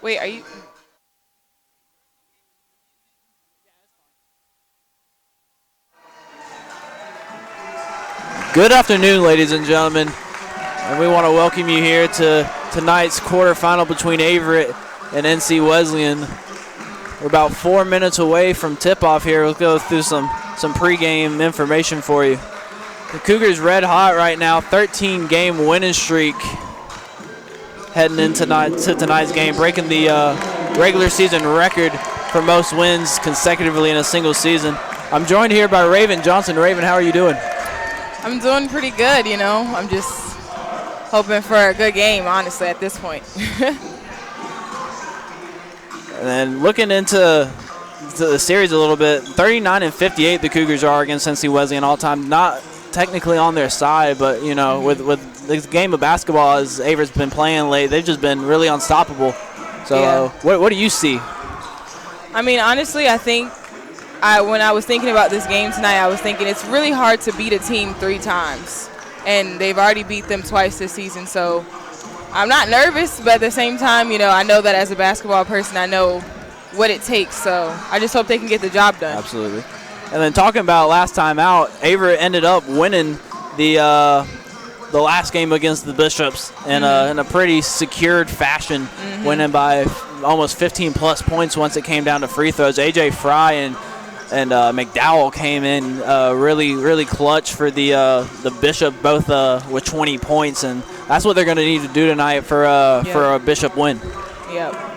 Wait, are you? Good afternoon, ladies and gentlemen, and we want to welcome you here to tonight's quarterfinal between Averett and N.C. Wesleyan. We're about 4 minutes away from tip-off here. We'll go through some pregame information for you. The Cougars red hot right now, 13-game winning streak heading into tonight's game, breaking the regular season record for most wins consecutively in a single season. I'm joined here by Raven Johnson. Raven, how are you doing? I'm doing pretty good, you know. I'm just hoping for a good game, honestly, at this point. And then looking into the series a little bit, 39-58 the Cougars are against NC Wesleyan all time. Not technically on their side, but, you know, with this game of basketball as Averett's been playing late, they've just been really unstoppable. So yeah. What do you see? I mean, honestly, I think when I was thinking about this game tonight, I was thinking it's really hard to beat a team 3 times. And they've already beat them twice this season, so I'm not nervous, but at the same time, you know, I know that as a basketball person, I know what it takes, so I just hope they can get the job done. Absolutely. And then talking about last time out, Averett ended up winning the last game against the Bishops in a pretty secured fashion, winning by almost 15-plus points once it came down to free throws. A.J. Fry and Mcdowell came in really clutch for the Bishop, both with 20 points, and that's what they're going to need to do tonight for a Bishop win. Yep.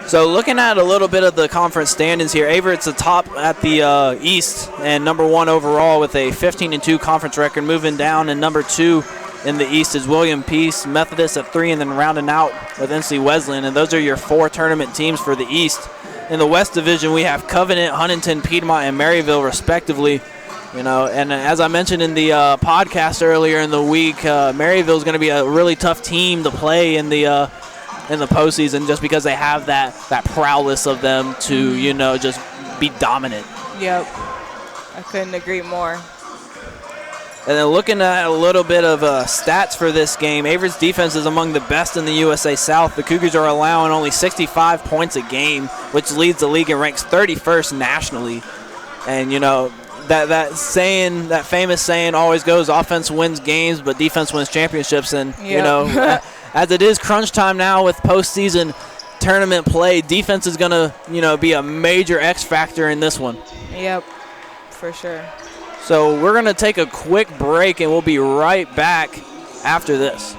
So looking at a little bit of the conference standings here, Averett's the top at the East and number 1 overall with a 15-2 conference record. Moving down, and number 2 in the East is William Peace Methodist at 3, and then rounding out with NC Wesleyan, and those are your 4 tournament teams for the East. In the West Division, we have Covenant, Huntington, Piedmont, and Maryville, respectively. You know, and as I mentioned in the podcast earlier in the week, Maryville is going to be a really tough team to play in the postseason, just because they have that prowess of them to, you know, just be dominant. Yep. I couldn't agree more. And then looking at a little bit of stats for this game, Averett's defense is among the best in the USA South. The Cougars are allowing only 65 points a game, which leads the league and ranks 31st nationally. And, you know, that famous saying always goes, offense wins games, but defense wins championships. And, you know, as it is crunch time now with postseason tournament play, defense is going to, you know, be a major X factor in this one. Yep, for sure. So we're going to take a quick break, and we'll be right back after this.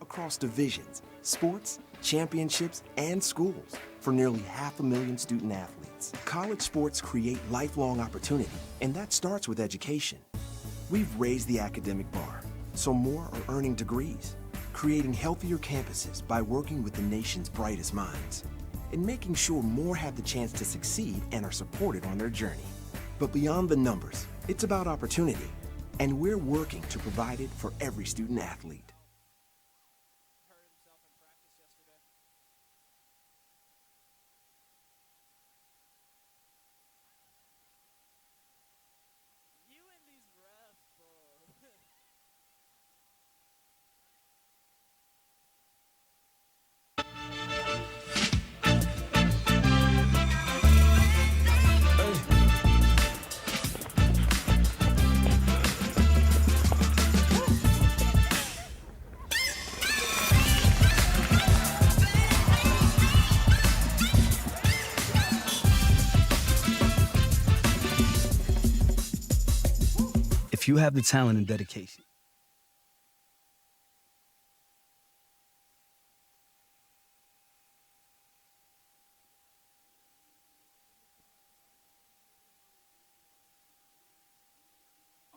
Across divisions, sports, championships, and schools for nearly 500,000 student athletes, college sports create lifelong opportunity, and that starts with education. We've raised the academic bar, so more are earning degrees, creating healthier campuses by working with the nation's brightest minds, and making sure more have the chance to succeed and are supported on their journey. But beyond the numbers, it's about opportunity, and we're working to provide it for every student athlete. If you have the talent and dedication.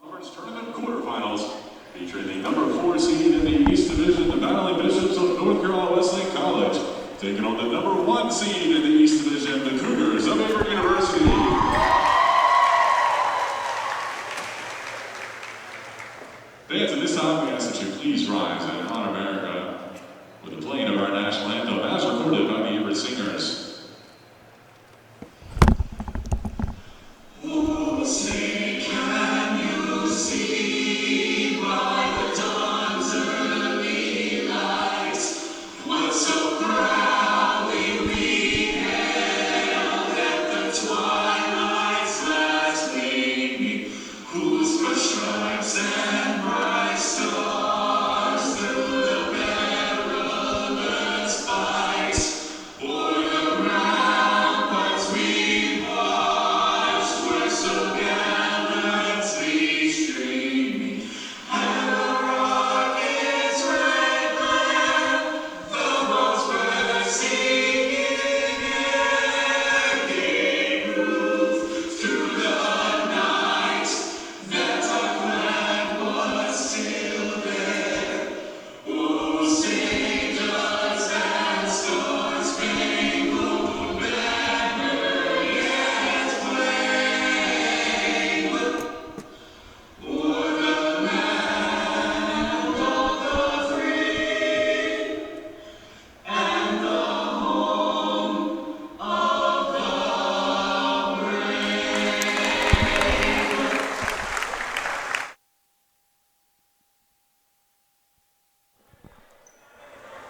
Conference Tournament Quarterfinals featuring the number 4 seed in the East Division, the Battling Bishops of North Carolina Wesleyan College, taking on the number 1 seed in the East Division, the Cougars of Averett University. Fans, at this time, we ask that you please rise and honor America with the playing of our national anthem as recorded by the Averett Singers. Oh, say, can you see by the dawn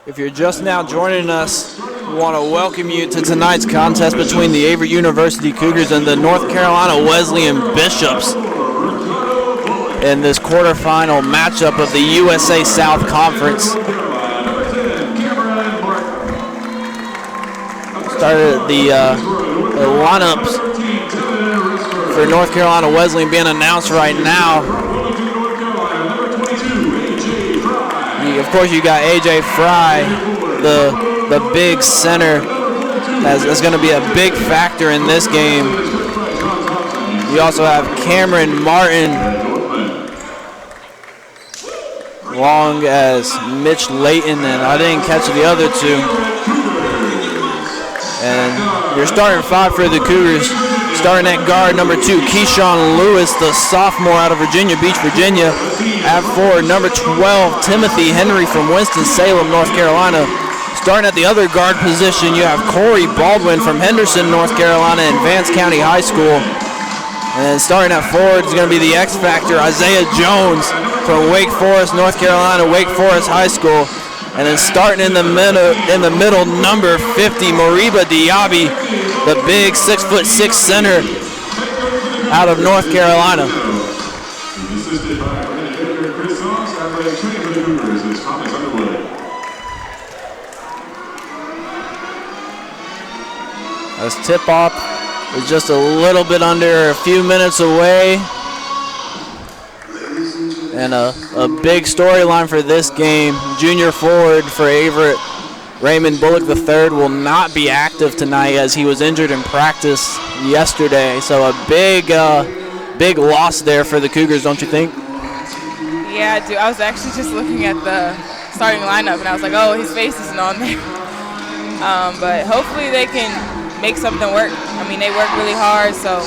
If you're just now joining us, we want to welcome you to tonight's contest between the Averett University Cougars and the North Carolina Wesleyan Bishops in this quarterfinal matchup of the USA South Conference. Started the lineups for North Carolina Wesleyan being announced right now. Of course, you got A.J. Fry, the big center, that's going to be a big factor in this game. You also have Cameron Martin, along as Mitch Layton, and I didn't catch the other two. And your starting five for the Cougars, starting at guard, number 2, Keyshawn Lewis, the sophomore out of Virginia Beach, Virginia. At 4, number 12, Timothy Henry from Winston-Salem, North Carolina. Starting at the other guard position, you have Corey Baldwin from Henderson, North Carolina, and Vance County High School. And starting at forward is going to be the X Factor, Isiah Jones from Wake Forest, North Carolina, Wake Forest High School. And then starting in the middle, number 50, Mareeba Diaby, the big 6'6" center out of North Carolina. As tip-off is just a little bit under a few minutes away. And a big storyline for this game. Junior forward for Averett, Raymond Bullock III, will not be active tonight as he was injured in practice yesterday. So a big loss there for the Cougars, don't you think? Yeah, I do. I was actually just looking at the starting lineup, and I was like, oh, his face isn't on there. But hopefully they can make something work. I mean, they work really hard, so.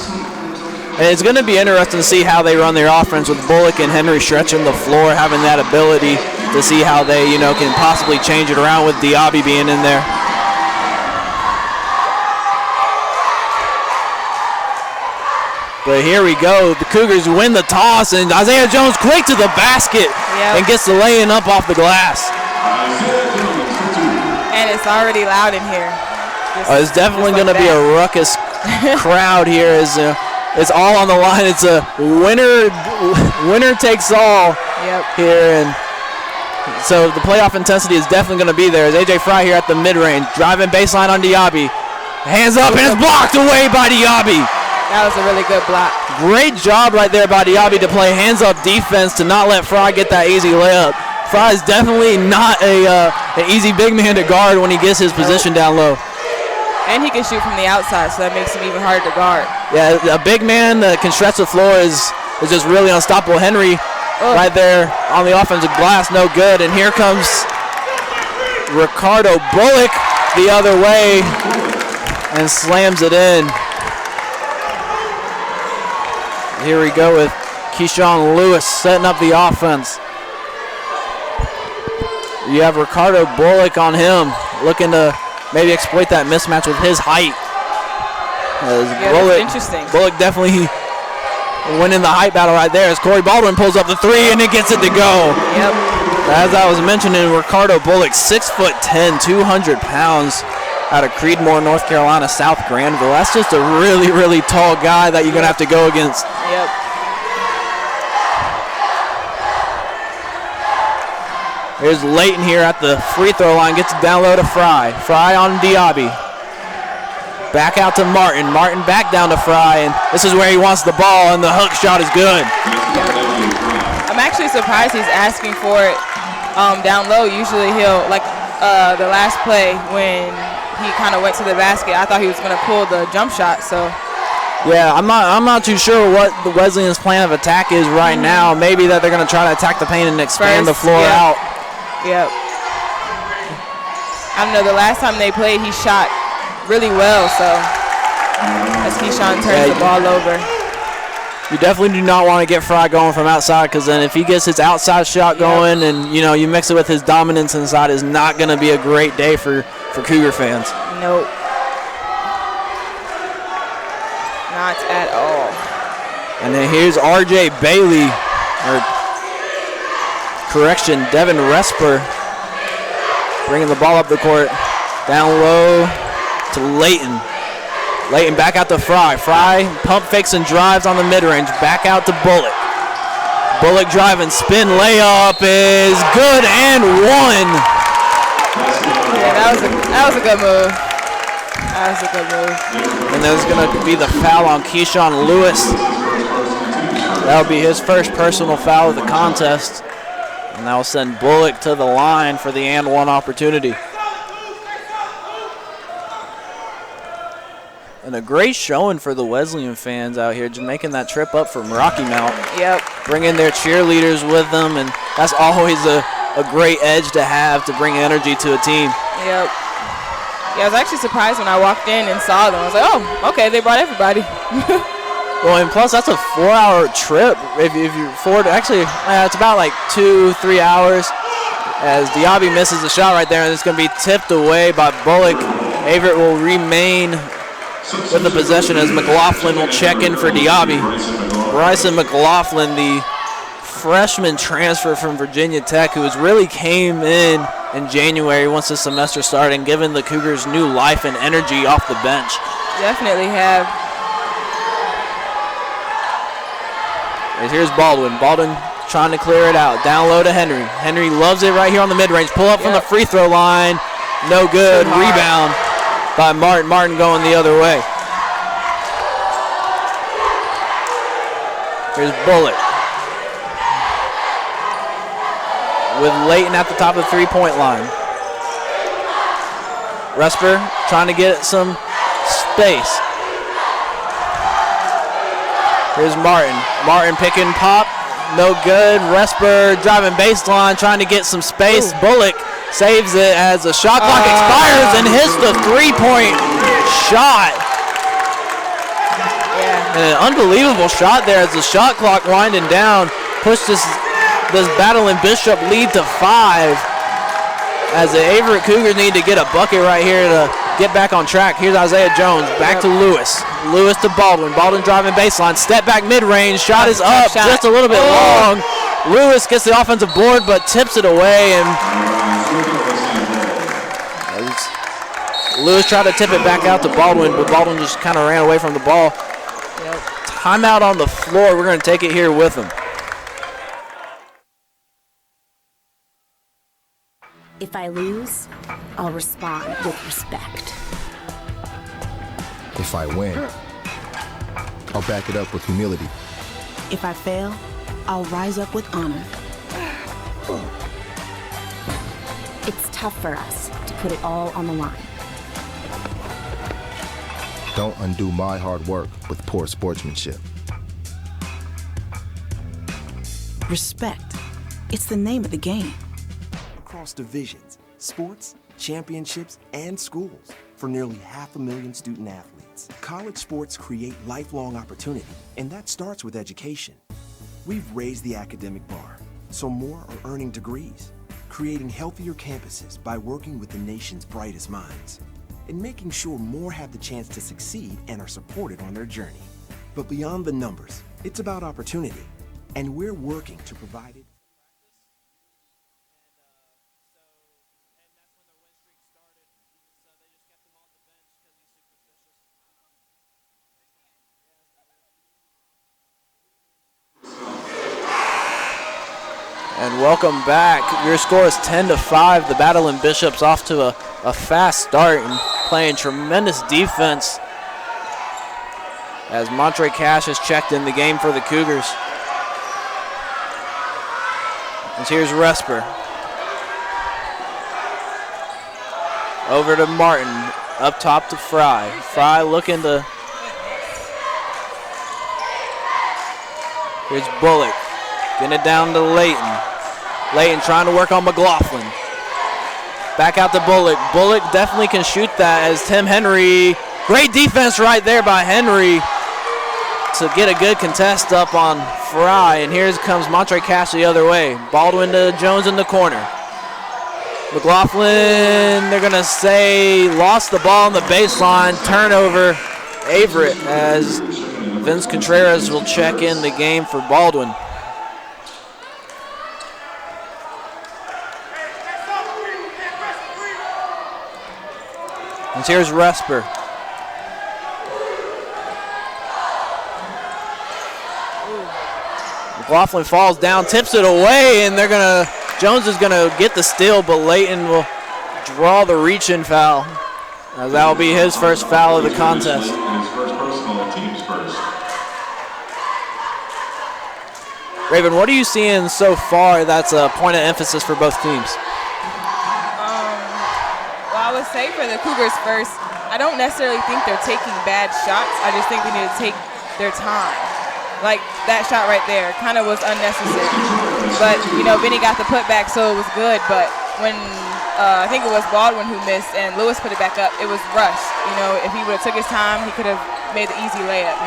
And it's going to be interesting to see how they run their offense with Bullock and Henry stretching the floor, having that ability to see how they, can possibly change it around with Diaby being in there. But here we go. The Cougars win the toss, and Isiah Jones quick to the basket and gets the laying up off the glass. And it's already loud in here. It's definitely going to be a ruckus crowd here. It's all on the line. It's a winner takes all here. And so the playoff intensity is definitely going to be there. As A.J. Fry here at the mid-range, driving baseline on Diaby. Hands up, and it's blocked away by Diaby. That was a really good block. Great job right there by Diaby to play hands-up defense to not let Fry get that easy layup. Fry is definitely not an easy big man to guard when he gets his position down low. And he can shoot from the outside, so that makes him even harder to guard. Yeah, a big man that can stretch the floor is just really unstoppable. Henry right there on the offensive glass, no good. And here comes Ricardo Bullock the other way and slams it in. Here we go with Keyshawn Lewis setting up the offense. You have Ricardo Bullock on him, looking to maybe exploit that mismatch with his height. That's interesting. Bullock definitely winning the height battle right there as Corey Baldwin pulls up the three and it gets it to go. Yep. As I was mentioning, Ricardo Bullock, 6'10", 200 pounds, out of Creedmoor, North Carolina, South Granville. That's just a really, really tall guy that you're going to have to go against. Yep. Here's Layton here at the free throw line, gets it down low to Fry. Fry on Diaby. Back out to Martin. Martin back down to Fry, and this is where he wants the ball, and the hook shot is good. I'm actually surprised he's asking for it down low. Usually he'll, like the last play when he kind of went to the basket, I thought he was going to pull the jump shot. So. Yeah, I'm not too sure what the Wesleyan's plan of attack is right now. Maybe that they're going to try to attack the paint and expand the floor out. Yep. I don't know, the last time they played, he shot really well, so as Keyshawn turns the ball over. You definitely do not want to get Fry going from outside, because then if he gets his outside shot going and, you mix it with his dominance inside, is not going to be a great day for Cougar fans. Nope. Not at all. And then here's R.J. Bailey, Devin Resper, Bringing the ball up the court. Down low to Layton. Layton back out to Fry. Fry pump fakes and drives on the mid-range. Back out to Bullock. Bullock driving, spin layup is good and one. Yeah, that was a good move. That was a good move. And there's going to be the foul on Keyshawn Lewis. That'll be his first personal foul of the contest. And that will send Bullock to the line for the and one opportunity. And a great showing for the Wesleyan fans out here, just making that trip up from Rocky Mount. Yep. Bringing their cheerleaders with them, and that's always a great edge to have to bring energy to a team. Yep. Yeah, I was actually surprised when I walked in and saw them. I was like, oh, okay, they brought everybody. Well, and plus that's a 4-hour trip. If you're forward, actually, it's about like 2-3 hours. As Diaby misses the shot right there, and it's going to be tipped away by Bullock. Averett will remain with the possession as McLaughlin will check in for Diaby. Bryson McLaughlin, the freshman transfer from Virginia Tech, who really came in January once the semester started and given the Cougars new life and energy off the bench. Definitely have. And here's Baldwin. Baldwin trying to clear it out. Down low to Henry. Henry loves it right here on the mid-range. Pull up from the free throw line. No good. Rebound by Martin. Martin going the other way. Here's Bullock. With Layton at the top of the three-point line. Resper trying to get some space. Here's Martin. Martin pick and pop. No good. Resper driving baseline, trying to get some space. Ooh. Bullock saves it as the shot clock expires and hits the three-point shot. Yeah. And an unbelievable shot there as the shot clock winding down. Pushed this Battle and Bishop lead to 5. As the Averett Cougars need to get a bucket right here to get back on track. Here's Isiah Jones, back to Lewis. Lewis to Baldwin. Baldwin driving baseline. Step back mid-range. Shot is up just a little bit long. Lewis gets the offensive board but tips it away. And Lewis tried to tip it back out to Baldwin, but Baldwin just kind of ran away from the ball. Timeout on the floor. We're going to take it here with him. If I lose, I'll respond with respect. If I win, I'll back it up with humility. If I fail, I'll rise up with honor. It's tough for us to put it all on the line. Don't undo my hard work with poor sportsmanship. Respect. It's the name of the game. Across divisions, sports, championships, and schools for nearly 500,000 student athletes. College sports create lifelong opportunity, and that starts with education. We've raised the academic bar, so more are earning degrees, creating healthier campuses by working with the nation's brightest minds, and making sure more have the chance to succeed and are supported on their journey. But beyond the numbers, it's about opportunity, and we're working to provide it. And welcome back. Your score is 10-5. The Battle in Bishop's off to a fast start and playing tremendous defense as Montre Cash has checked in the game for the Cougars. And here's Resper. Over to Martin. Up top to Fry. Fry looking to... Here's Bullock. Getting it down to Layton. Layton trying to work on McLaughlin. Back out to Bullock. Bullock definitely can shoot that as Tim Henry. Great defense right there by Henry to get a good contest up on Fry. And here comes Montre Cash the other way. Baldwin to Jones in the corner. McLaughlin, they're going to say, lost the ball on the baseline. Turnover, Averett, as Vince Contreras will check in the game for Baldwin. And here's Resper. McLaughlin falls down, tips it away, and Jones is gonna get the steal, but Layton will draw the reach-in foul. As that will be his first foul of the contest. His first personal, team's first. Raven, what are you seeing so far that's a point of emphasis for both teams? Well, I would say for the Cougars first, I don't necessarily think they're taking bad shots. I just think they need to take their time. Like that shot right there kind of was unnecessary. But, Vinny got the putback, so it was good. But when I think it was Baldwin who missed and Lewis put it back up, it was rushed. If he would have took his time, he could have made the easy layup,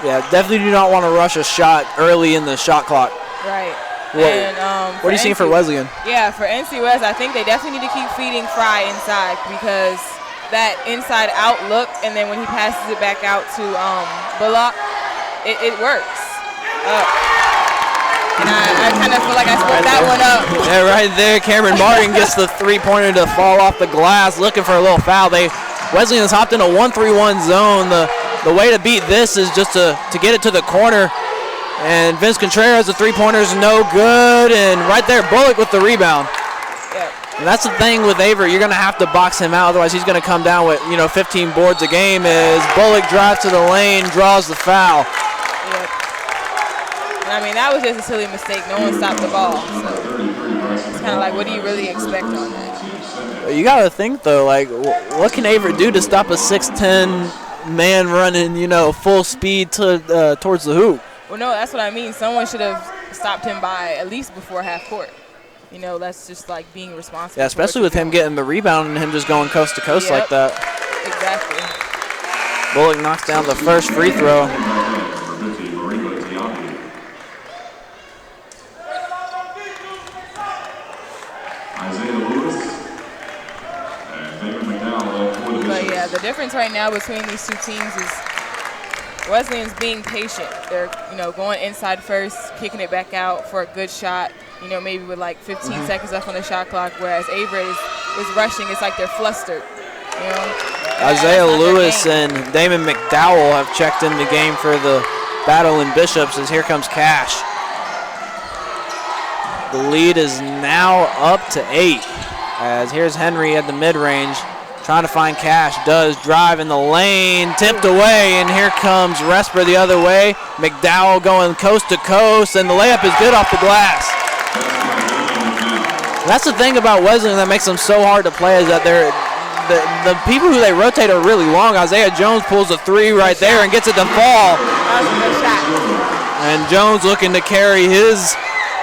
Yeah, definitely do not want to rush a shot early in the shot clock. Right. Well, and, what are you seeing for Wesleyan? Yeah, for NC West, I think they definitely need to keep feeding Fry inside because that inside-out look, and then when he passes it back out to Bullock, it works. And I kind of feel like I split that one up. Yeah, right there. Cameron Martin gets the three-pointer to fall off the glass, looking for a little foul. Wesleyan has hopped in a 1-3-1 zone. The way to beat this is just to get it to the corner. And Vince Contreras, the three-pointer is no good. And right there, Bullock with the rebound. Yeah. And that's the thing with Averett. You're going to have to box him out. Otherwise, he's going to come down with 15 boards a game as Bullock drives to the lane, draws the foul. That was just a silly mistake. No one stopped the ball. So it's kind of like, what do you really expect on that? You got to think, though, what can Averett do to stop a 6'10" man running, full speed towards the hoop? Well, no, that's what I mean. Someone should have stopped him by at least before half court. That's just like being responsible. Yeah, especially with him getting the rebound and him just going coast to coast like that. Exactly. Bullock knocks down the first free throw. Isiah Lewis and Damon Mcdowell for the But Bishops. yeah, the difference right now between these two teams is Wesleyan's being patient. They're, going inside first, kicking it back out for a good shot, maybe with like 15 seconds left on the shot clock, whereas Averett is rushing. It's like they're flustered, Isiah Lewis and Damon McDowell have checked in the game for the battle in Bishops as here comes Cash. The lead is now up to 8 as here's Henry at the mid-range trying to find Cash. Does drive in the lane, tipped away, and here comes Resper the other way. McDowell going coast to coast, and the layup is good off the glass. That's the thing about Wesleyan that makes them so hard to play is that the people who they rotate are really long. Isaiah Jones pulls a three right there and gets it to fall. And Jones looking to carry his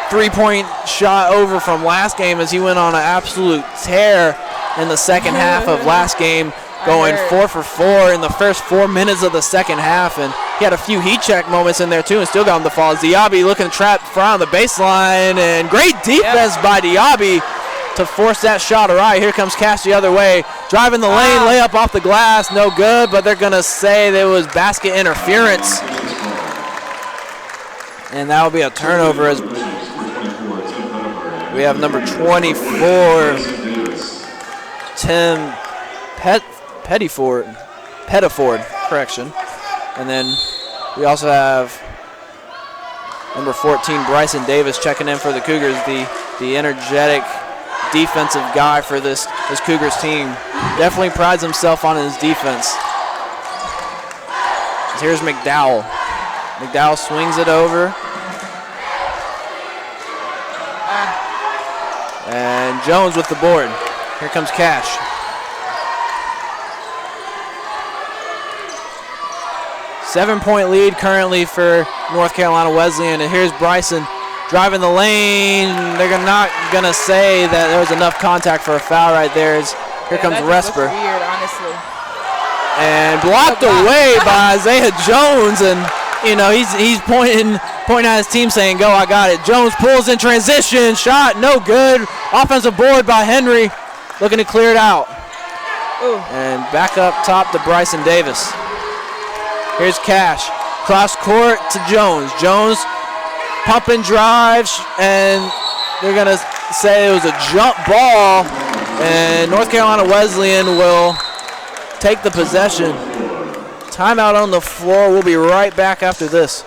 three-point shot over from last game as he went on an absolute tear in the second half of last game, going 4 for 4 in the first 4 minutes of the second half. And he had a few heat check moments in there too and still got him to fall. Diaby looking trapped front on the baseline, and great defense by Diaby to force that shot. All right, here comes Cash the other way. Driving the lane, layup off the glass, no good, but they're going to say there was basket interference. And that will be a turnover as we have number 24, Tim Pettiford, correction. And then we also have number 14, Bryson Davis, checking in for the Cougars, the energetic defensive guy for this Cougars team. Definitely prides himself on his defense. Here's McDowell. McDowell swings it over. And Jones with the board. Here comes Cash. Seven-point lead currently for North Carolina Wesleyan. And here's Bryson driving the lane. They're not going to say that there was enough contact for a foul right there. Here comes Resper. Weird, honestly. And blocked away by Isiah Jones. And, he's pointing at his team saying, go, I got it. Jones pulls in transition. Shot, no good. Offensive board by Henry. Looking to clear it out. Ooh. And back up top to Bryson Davis. Here's Cash. Cross court to Jones. Jones pump and drive, and they're going to say it was a jump ball. And North Carolina Wesleyan will take the possession. Timeout on the floor. We'll be right back after this.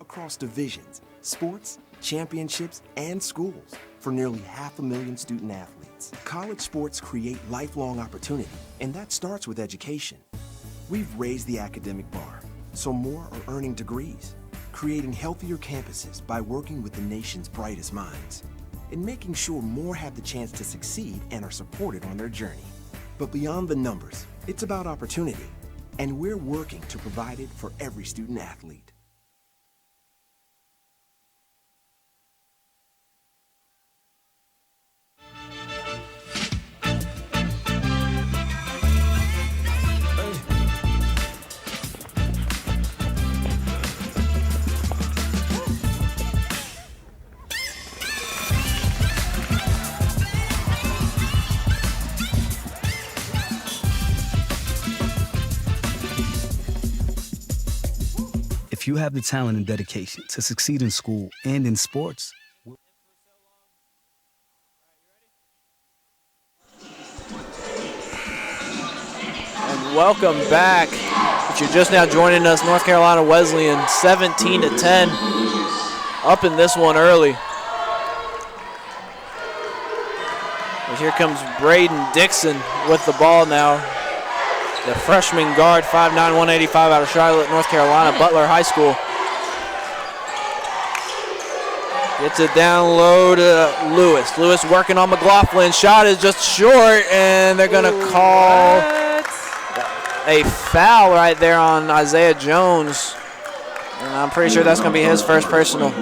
Across divisions, sports, championships, and schools for nearly 500,000 student athletes. College sports create lifelong opportunity, and that starts with education. We've raised the academic bar, so more are earning degrees, creating healthier campuses by working with the nation's brightest minds, and making sure more have the chance to succeed and are supported on their journey. But beyond the numbers, it's about opportunity, and we're working to provide it for every student athlete. If you have the talent and dedication to succeed in school and in sports, and welcome back. If you're just now joining us, North Carolina Wesleyan 17-10, up in this one early. And here comes Braden Dixon with the ball now. The freshman guard, 5'9", 185 out of Charlotte, North Carolina, Butler High School. Gets it down low to Lewis. Lewis working on McLaughlin. Shot is just short, and they're going to call a foul right there on Isiah Jones. And I'm pretty sure that's going to be his first personal.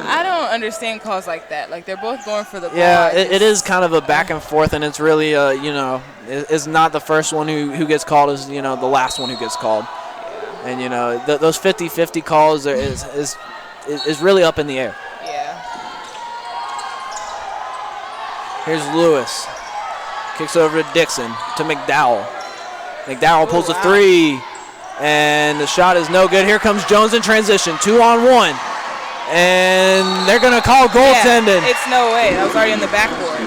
I don't understand calls like that. Like, they're both going for the ball. Yeah, it is kind of a back and forth, and it's really, it's not the first one who gets called is, the last one who gets called. And, those 50-50 calls is really up in the air. Yeah. Here's Lewis. Kicks over to Dixon, to McDowell. McDowell pulls a three, and the shot is no good. Here comes Jones in transition, 2-on-1. And they're going to call goaltending. Yeah, it's no way. That was already in the backboard.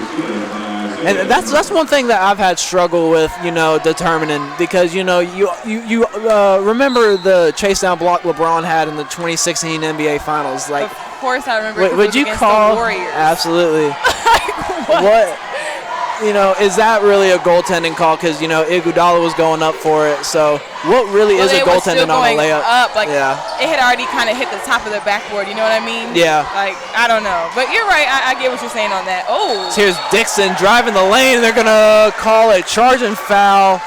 And that's one thing that I've had struggle with, determining, because, you remember the chase down block LeBron had in the 2016 NBA Finals. Like, of course I remember. Would you call? The Warriors. Absolutely. What? Is that really a goaltending call? Because, Iguodala was going up for it. So what really is a goaltending on a layup? Up, it had already kind of hit the top of the backboard. You know what I mean? Yeah. Like, I don't know. But you're right. I get what you're saying on that. Oh. So here's Dixon driving the lane. They're going to call a charging foul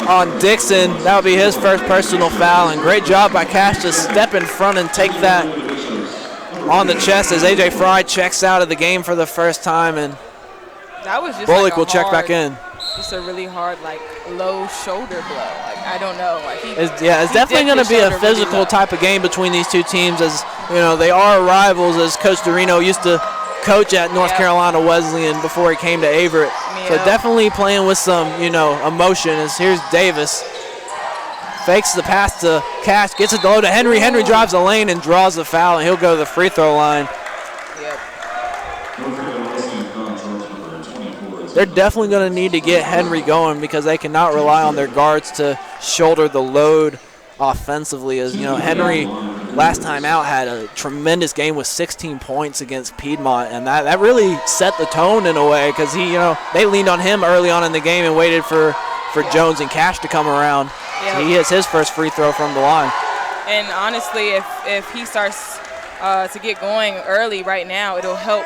on Dixon. That would be his first personal foul. And great job by Cash to step in front and take that on the chest as A.J. Fry checks out of the game for the first time. And that was just Bullock will check back in. Just a really hard, low shoulder blow. I don't know. It's definitely going to be a physical really type of game between these two teams, as they are rivals. As Coach Dorino used to coach at North Carolina Wesleyan before he came to Averett, so definitely playing with some emotion. As here's Davis, fakes the pass to Cash, gets it low to Henry. Henry drives the lane and draws the foul, and he'll go to the free throw line. They're definitely going to need to get Henry going, because they cannot rely on their guards to shoulder the load offensively. As Henry last time out had a tremendous game with 16 points against Piedmont, and that really set the tone in a way, because they leaned on him early on in the game and waited for Jones and Cash to come around. So he hits his first free throw from the line. And honestly, if he starts to get going early right now, it'll help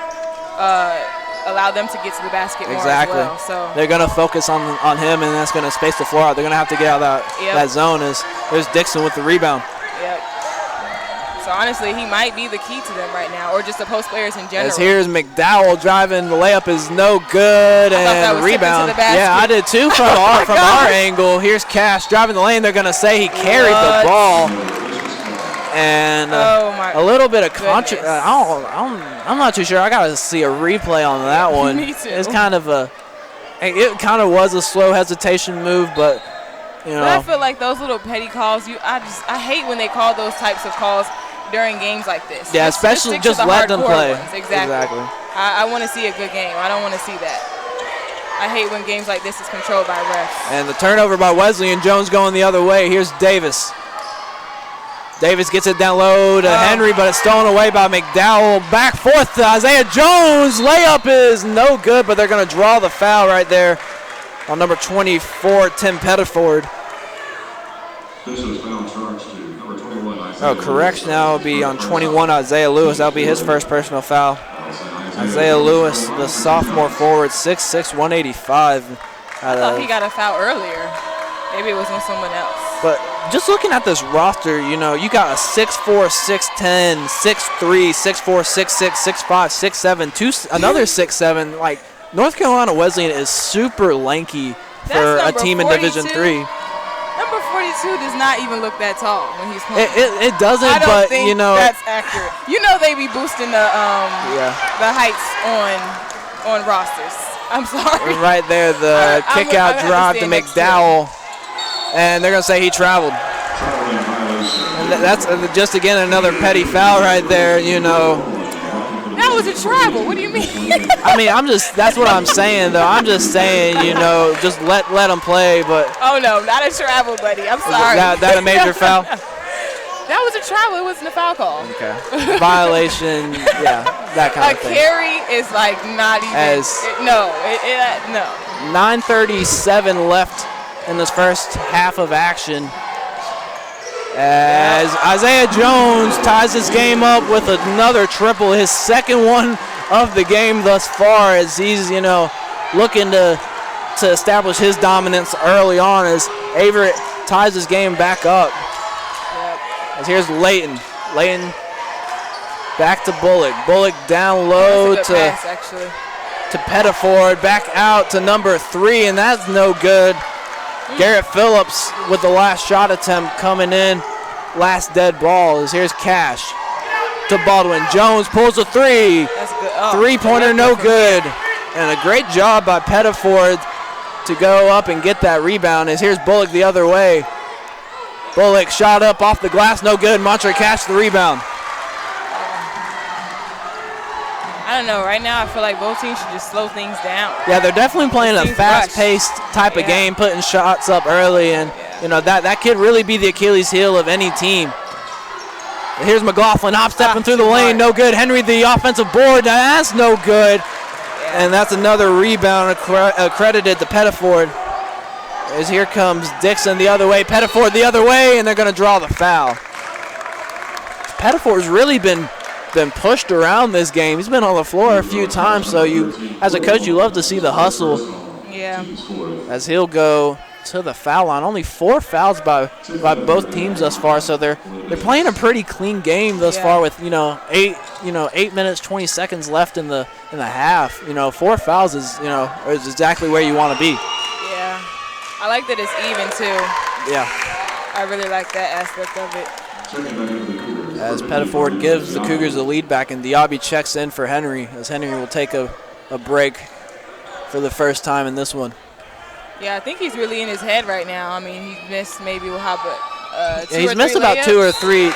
allow them to get to the basket more as well. So they're going to focus on him, and that's going to space the floor out. They're going to have to get out of that zone. As there's Dixon with the rebound. Yep. So honestly, he might be the key to them right now, or just the post players in general. As here's McDowell driving, the layup is no good, and rebound. Yeah, I did too from our angle. Here's Cash driving the lane. They're going to say he carried the ball. And a little bit of I'm not too sure. I got to see a replay on that one. Me too. It kind of was a slow hesitation move, but You know. But I feel like those little petty calls, I hate when they call those types of calls during games like this. Yeah, especially just let them play. Exactly. I want to see a good game. I don't want to see that. I hate when games like this is controlled by refs. And the turnover by Wesleyan. Jones going the other way. Here's Davis. Davis gets it down low to Henry, but it's stolen away by McDowell. Back forth to Isiah Jones. Layup is no good, but they're going to draw the foul right there on number 24, Tim Pettiford. Officials foul charge to number 21, Isiah Oh, correction now will be on 21, Isiah Lewis. That'll be his first personal foul. Isiah Lewis, the sophomore forward, 6'6", 185. I thought he got a foul earlier. Maybe it was on someone else. But just looking at this roster, you know, you got a 6'4", 6'10", 6'3", 6'4", 6'6", 6'5", 6'7", another 6'7". Like, North Carolina Wesleyan is super lanky for a team in Division III. Number 42 does not even look that tall when he's playing. It doesn't, I don't but think you know that's accurate. You know they be boosting the heights on rosters. I'm sorry. Right there, the kick-out drive to McDowell, and they're gonna say he traveled. And that's just again another petty foul right there. You know. That was a travel. What do you mean? I mean, that's what I'm saying, though. I'm just saying, you know, just let them play. But oh, no, not a travel, buddy. I'm sorry. That a major foul? That was a travel. It wasn't a foul call. Okay. Violation, yeah, that kind of thing. A carry is like not even. No. 9:37 left in this first half of action. As Isiah Jones ties this game up with another triple, his second one of the game thus far, as he's, you know, looking to establish his dominance early on as Averett ties this game back up. Yep. As here's Layton. Layton back to Bullock. Bullock down low to Pettiford, back out to number 3, and that's no good. Garrett Phillips with the last shot attempt coming in. Last dead ball is here's Cash to Baldwin. Jones pulls a 3. That's good. Oh, three-pointer no good. And a great job by Pettiford to go up and get that rebound as here's Bullock the other way. Bullock shot up off the glass, no good. Montre Cash the rebound. I don't know. Right now, I feel like both teams should just slow things down. Yeah, they're definitely playing a fast-paced type of game, putting shots up early, and you know that could really be the Achilles heel of any team. Here's McLaughlin hop-stepping through the lane, no good. Henry the offensive board, that's no good. And that's another rebound accredited to Pettiford. As here comes Dixon the other way, Pettiford the other way, and they're going to draw the foul. Pettiford's really been pushed around this game. He's been on the floor a few times, so as a coach, you love to see the hustle. Yeah. As he'll go to the foul line. Only 4 fouls by both teams thus far, so they're playing a pretty clean game thus far with 8 minutes 20 seconds left in the half. 4 fouls is exactly where you want to be. Yeah. I like that it's even too. Yeah. I really like that aspect of it. As Pettiford gives the Cougars the lead back, and Diaby checks in for Henry, as Henry will take a break for the first time in this one. Yeah, I think he's really in his head right now. I mean, he's missed maybe he's missed about two or three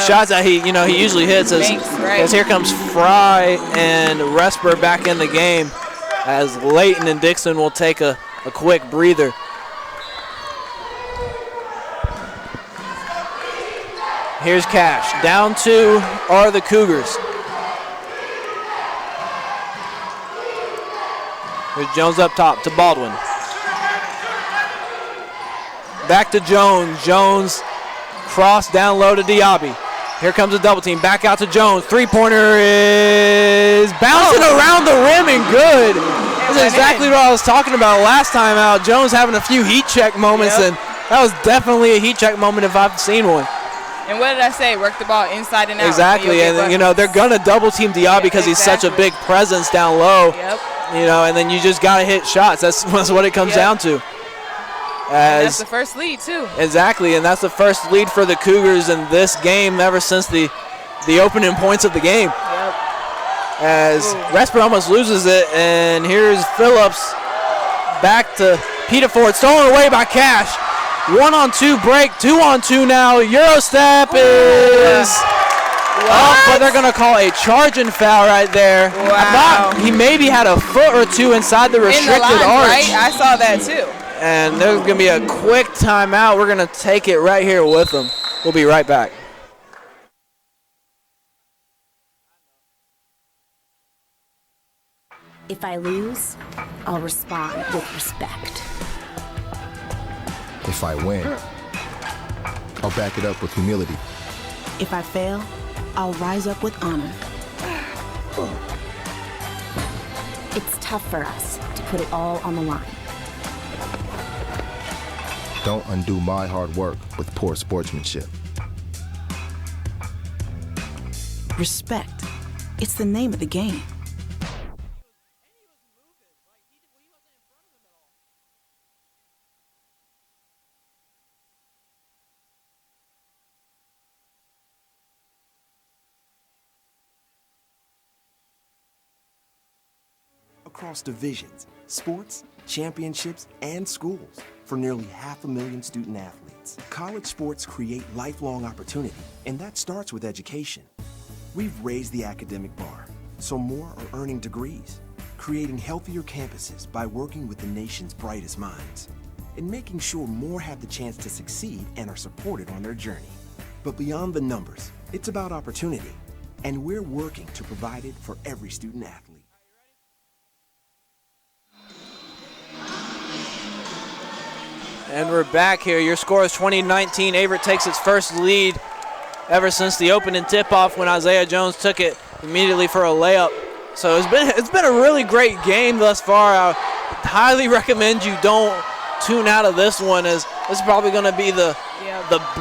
shots that he usually hits. As here comes Fry and Resper back in the game, as Layton and Dixon will take a quick breather. Here's Cash. Down 2 are the Cougars. Here's Jones up top to Baldwin. Back to Jones. Jones cross down low to Diaby. Here comes a double team. Back out to Jones. Three-pointer is bouncing around the rim and good. That's exactly what I was talking about last time out. Jones having a few heat check moments, and that was definitely a heat check moment if I've seen one. And what did I say? Work the ball inside and out. Exactly, and they're gonna double team Diaby because he's such a big presence down low. Yep. And then you just gotta hit shots. That's what it comes down to. And that's the first lead too. Exactly, and that's the first lead for the Cougars in this game ever since the opening points of the game. Yep. As Resper almost loses it, and here's Phillips back to Pettiford, stolen away by Cash. 1-on-2 break, 2-on-2 now. Eurostep is up, but they're going to call a charging foul right there. Wow. He maybe had a foot or two inside the restricted arch. Right? I saw that too. And there's going to be a quick timeout. We're going to take it right here with them. We'll be right back. If I lose, I'll respond with respect. If I win, I'll back it up with humility. If I fail, I'll rise up with honor. It's tough for us to put it all on the line. Don't undo my hard work with poor sportsmanship. Respect. It's the name of the game. Across divisions, sports, championships, and schools for nearly 500,000 student athletes. College sports create lifelong opportunity, and that starts with education. We've raised the academic bar, so more are earning degrees, creating healthier campuses by working with the nation's brightest minds, and making sure more have the chance to succeed and are supported on their journey. But beyond the numbers, it's about opportunity, and we're working to provide it for every student athlete. And we're back here. Your score is 20-19. Averett takes its first lead ever since the opening tip-off when Isiah Jones took it immediately for a layup. So it's been a really great game thus far. I highly recommend you don't tune out of this one, as this is probably going to be the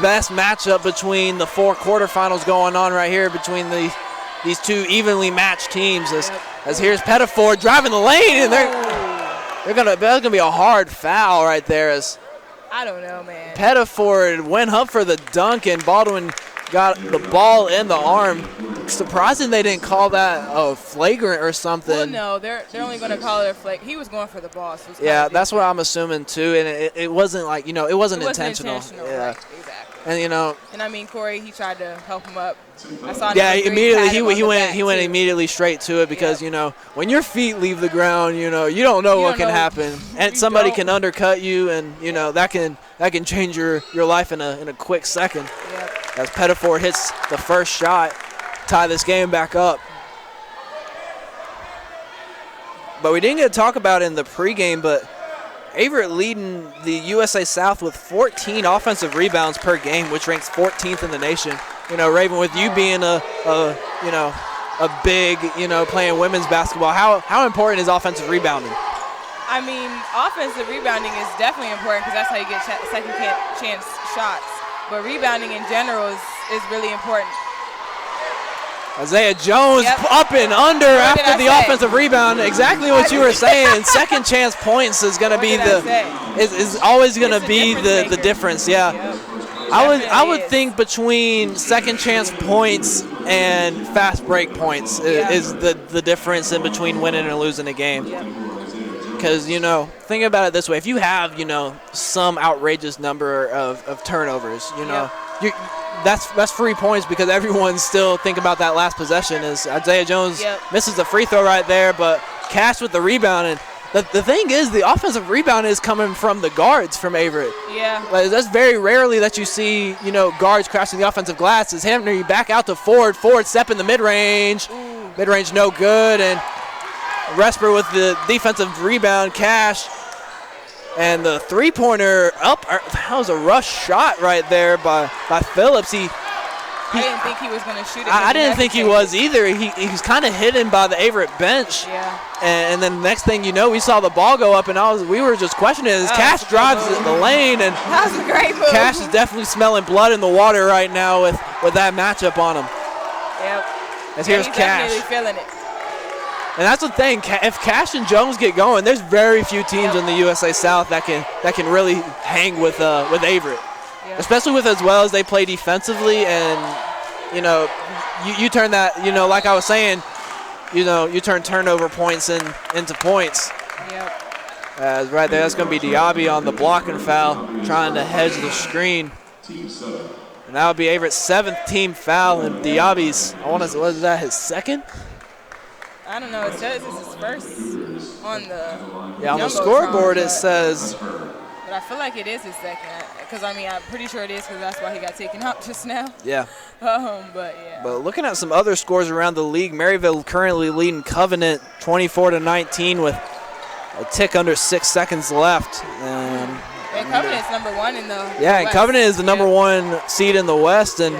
best matchup between the 4 quarterfinals going on right here between these two evenly matched teams. As here's Pettiford driving the lane, and that's gonna be a hard foul right there. As I don't know, man. Pettiford went up for the dunk, and Baldwin got the ball in the arm. Surprising they didn't call that a flagrant or something. Well, no, they're only going to call it a flagrant. He was going for the ball. So yeah, that's what I'm assuming too. And it wasn't like, it wasn't intentional. Yeah, right, exactly. And And I mean, Corey, he tried to help him up. I saw. Yeah, immediately he went immediately straight to it because when your feet leave the ground, you don't know what can happen, and somebody can undercut you, and that can change your life in a quick second. Yep. As Pettiford hits the first shot, tie this game back up. But we didn't get to talk about it in the pregame, but Averett leading the USA South with 14 offensive rebounds per game, which ranks 14th in the nation. Raven, with you being a big, playing women's basketball, how important is offensive rebounding? I mean, offensive rebounding is definitely important because that's how you get second chance shots. But rebounding in general is really important. Isiah Jones up and under after the offensive rebound. Exactly what you were saying. Second chance points is going to be is always going to be the difference. Yeah, yep. I would think between second chance points and fast break points is the difference in between winning and losing a game. Because think about it this way: if you have some outrageous number of turnovers, that's free points because everyone's still thinking about that last possession. As Isiah Jones misses the free throw right there, but Cash with the rebound. And the thing is, the offensive rebound is coming from the guards from Averett. Yeah. That's very rarely that you see, guards crashing the offensive glass. As Henry back out to Ford step in the mid-range. Mid-range no good, and Resper with the defensive rebound. Cash. And the three-pointer up. That was a rush shot right there by Phillips. I didn't think he was going to shoot it. I didn't think he was either. He was kind of hidden by the Averett bench. Yeah. And then next thing you know, we saw the ball go up, and we were just questioning it as Cash drives the lane. And that was a great move. Cash is definitely smelling blood in the water right now with that matchup on him. Yep. As here's he's Cash. Definitely feeling it. And that's the thing. If Cash and Jones get going, there's very few teams in the USA South that can really hang with Averett, especially with as well as they play defensively. And you turn that like I was saying, you turn turnover points into points. Yep. As right there, that's going to be Diaby on the blocking foul, trying to hedge the screen. And that would be Averett's 7th team foul, and Diaby's, was that his 2nd? I don't know. It says it's his first on the on the scoreboard it says. But I feel like it is his 2nd. Because, I mean, I'm pretty sure it is because that's why he got taken out just now. Yeah. But, yeah. But looking at some other scores around the league, Maryville currently leading Covenant 24-19 with a tick under 6 seconds left. And Covenant's number 1 in the and West. Covenant is the number 1 seed in the West. And,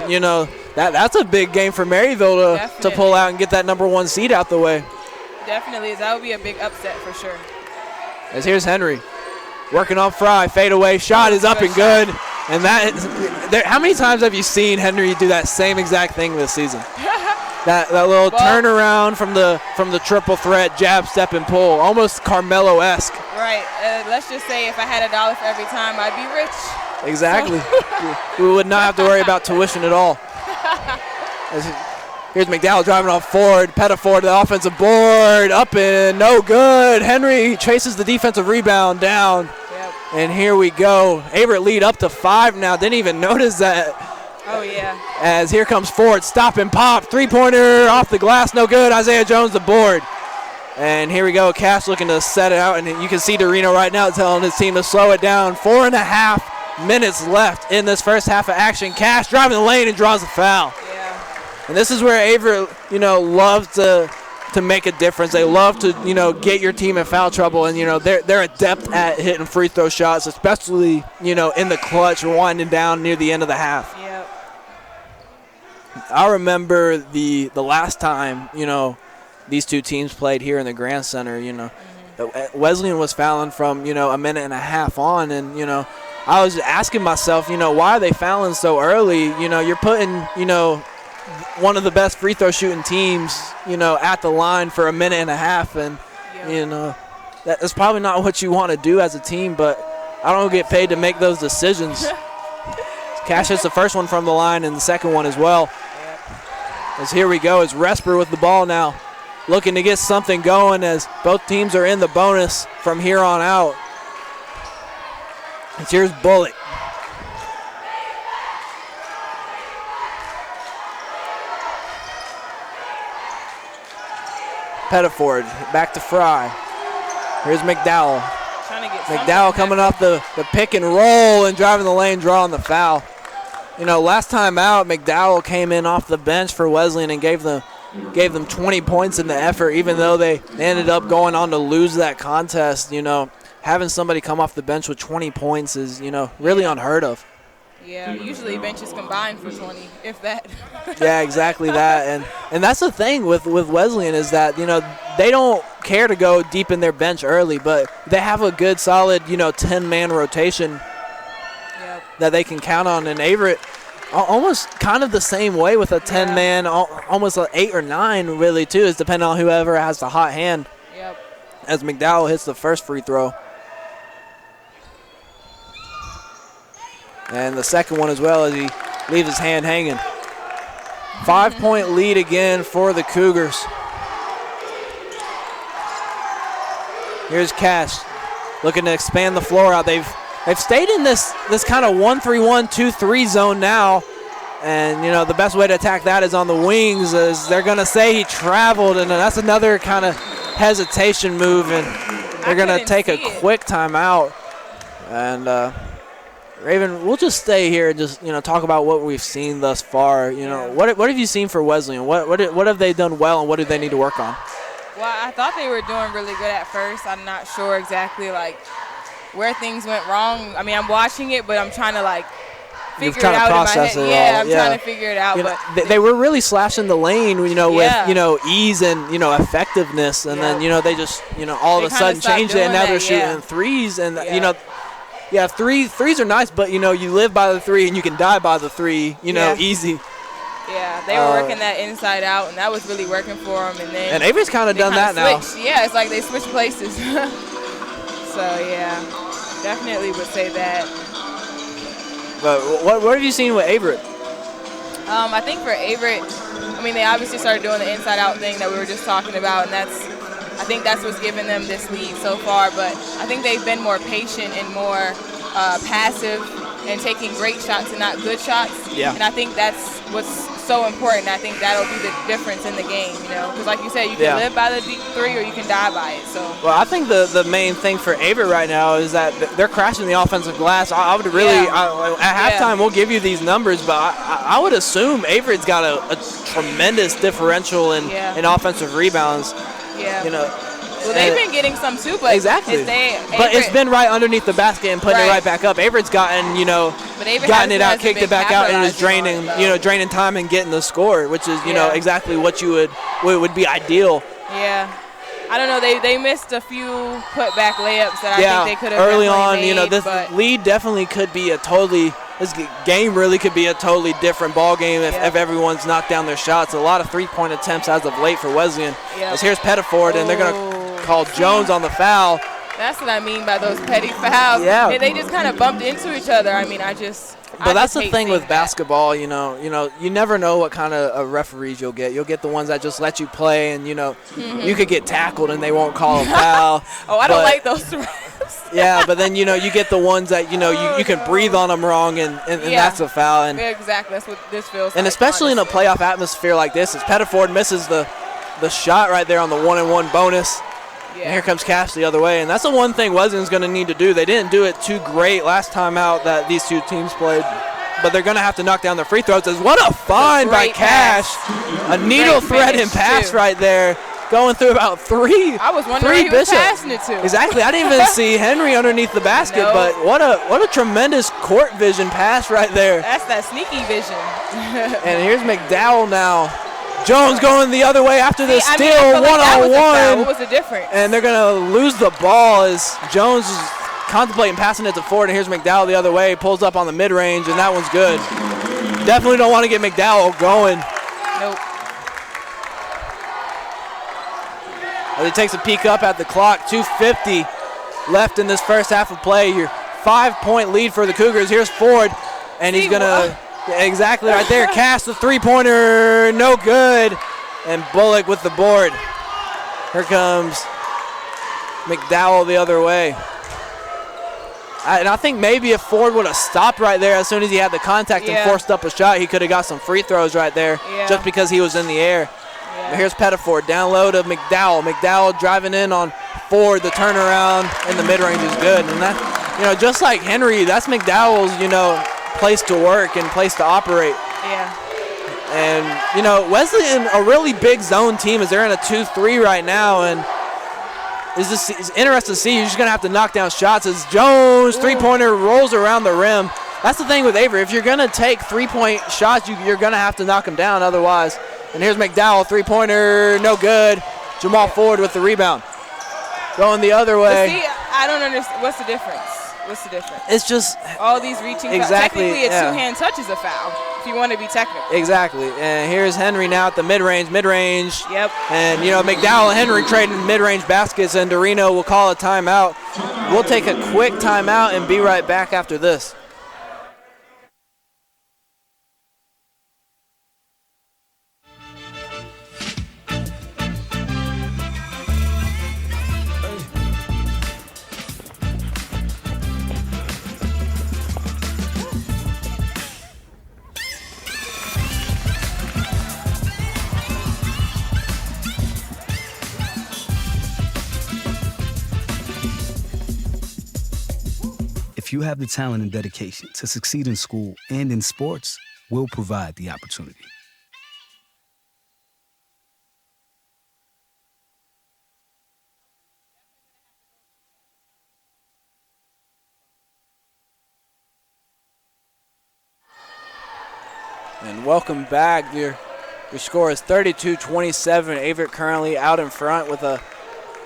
that's a big game for Maryville to pull out and get that number 1 seed out the way. Definitely. That would be a big upset for sure. As here's Henry. Working on Fry, fade away, shot is up and good. And how many times have you seen Henry do that same exact thing this season? that little turnaround from the triple threat, jab, step, and pull, almost Carmelo-esque. Right. Let's just say if I had $1 for every time, I'd be rich. Exactly. We would not have to worry about tuition at all. Here's Mcdowell driving on forward. Pettiford to the offensive board. Up and no good. Henry chases the defensive rebound down. Yep. And here we go. Averett lead up to 5 now. Didn't even notice that. Oh, yeah. As here comes Ford. Stop and pop. 3-pointer off the glass. No good. Isiah Jones the board. And here we go. Cash looking to set it out. And you can see Dorino right now telling his team to slow it down. 4.5 minutes left in this first half of action. Cash driving the lane and draws the foul. And this is where Averett, loves to make a difference. They love to, get your team in foul trouble. And, they're adept at hitting free throw shots, especially, in the clutch, winding down near the end of the half. Yep. I remember the last time, these two teams played here in the Grand Center, Wesleyan was fouling from, a minute and a half on. And, I was asking myself, why are they fouling so early? You're putting, one of the best free throw shooting teams, at the line for a minute and a half. And, that's probably not what you want to do as a team, but I don't get paid to make those decisions. Cash hits the first one from the line and the second one as well. As here we go, it's Resper with the ball now, looking to get something going as both teams are in the bonus from here on out. And here's Bullock. Pettiford back to Fry. Here's Mcdowell. Mcdowell coming off the pick and roll and driving the lane, drawing the foul. Last time out, Mcdowell came in off the bench for Wesleyan and gave them 20 points in the effort, even though they ended up going on to lose that contest. Having somebody come off the bench with 20 points is, really unheard of. Yeah, usually benches combine for 20, if that. Yeah, exactly that. And that's the thing with Wesleyan is that, they don't care to go deep in their bench early, but they have a good, solid, 10-man rotation that they can count on. And Averett, almost kind of the same way with a 10-man, almost an 8 or 9, really, too, is depending on whoever has the hot hand. Yep. As Mcdowell hits the first free throw. And the second one as well as he leaves his hand hanging. 5-point lead again for the Cougars. Here's Cash looking to expand the floor out. They've stayed in this kind of 1-3-1, 2-3 zone now. And, the best way to attack that is on the wings, as they're going to say he traveled. And that's another kind of hesitation move. And they're going to take a quick timeout. And Raven, we'll just stay here and just, talk about what we've seen thus far. What have you seen for Wesleyan? What have they done well and what do they need to work on? Well, I thought they were doing really good at first. I'm not sure exactly, where things went wrong. I mean, I'm watching it, but I'm trying to, figure it out in my head. Yeah, I'm trying to figure it out. But they were really slashing the lane, with, ease and, effectiveness. And then, they just, all of a sudden changed it, and now they're shooting threes. And, threes are nice, but, you live by the three and you can die by the three, easy. Yeah, they were working that inside out, and that was really working for them. And Avery's kind of done that now. Yeah, it's like they switched places. So, yeah, definitely would say that. But what have you seen with Averett? I think for Averett, they obviously started doing the inside-out thing that we were just talking about, and that's, I think that's what's given them this lead so far. But I think they've been more patient and more passive and taking great shots and not good shots. Yeah. And I think that's what's so important. I think that'll be the difference in the game, because like you said, you can live by the deep three or you can die by it. So. Well, I think the main thing for Averett right now is that they're crashing the offensive glass. I would really at halftime we'll give you these numbers, but I would assume Averett's got a tremendous differential in offensive rebounds. Yeah. Well, they've been getting some too, but exactly. But it's been right underneath the basket and putting it right back up. Averett's gotten, gotten it out, kicked it back out, and is draining, draining time and getting the score, which is, exactly what you would be ideal. Yeah. I don't know. They missed a few putback layups that I think they could have early on. Made, this lead definitely could be this game really could be a totally different ball game if everyone's knocked down their shots. A lot of three-point attempts as of late for Wesleyan. As here's Pettiford, and they're going to call Jones on the foul. That's what I mean by those petty fouls. Yeah. They just kind of bumped into each other. I mean, But that's the thing with basketball, you never know what kind of referees you'll get. You'll get the ones that just let you play, and you could get tackled and they won't call a foul. I don't like those refs. Yeah, but then you get the ones that you can breathe on them wrong, and that's a foul. And exactly, that's what this feels. And like, especially in a playoff atmosphere like this, as Pettiford misses the shot right there on the 1-and-1 bonus. Yeah. And here comes Cash the other way, and that's the one thing Wesleyan's going to need to do. They didn't do it too great last time out that these two teams played, but they're going to have to knock down their free throws. What a find by Cash. A needle-threading pass right there, going through about three. I was wondering who he was passing it to. Exactly. I didn't even see Henry underneath the basket, but what a tremendous court vision pass right there. That's that sneaky vision. And here's Mcdowell now. Jones going the other way after the steal, one-on-one. What was the difference? And they're going to lose the ball as Jones is contemplating passing it to Ford, and here's McDowell the other way, pulls up on the mid-range, and that one's good. Definitely don't want to get McDowell going. Nope. As he takes a peek up at the clock, 2:50 left in this first half of play. Your 5-point lead for the Cougars. Here's Ford, and he's going to... Exactly right there. Cast the three-pointer, no good. And Bullock with the board. Here comes McDowell the other way. And I think maybe if Ford would have stopped right there as soon as he had the contact and forced up a shot, he could have got some free throws right there just because he was in the air. Yeah. But here's Pettiford, down low to McDowell. McDowell driving in on Ford. The turnaround in the mid-range is good. And that, just like Henry, that's McDowell's, place to work and place to operate. Yeah. And, Wesleyan, a really big zone team, as they're in a 2-3 right now, and it's interesting to see. You're just going to have to knock down shots as Jones, three-pointer, rolls around the rim. That's the thing with Averett. If you're going to take three-point shots, you're going to have to knock them down otherwise. And here's McDowell, three-pointer, no good. Jamal Ford with the rebound. Going the other way. But see, I don't understand. What's the difference? It's just all these reaching. Exactly. Technically, a two-hand touch is a foul if you want to be technical. Exactly. And here's Henry now at the mid-range. Yep. And McDowell and Henry trading mid-range baskets, and Dorino will call a timeout. We'll take a quick timeout and be right back after this. If you have the talent and dedication to succeed in school and in sports, we'll provide the opportunity. And welcome back. Your score is 32-27. Averett currently out in front with a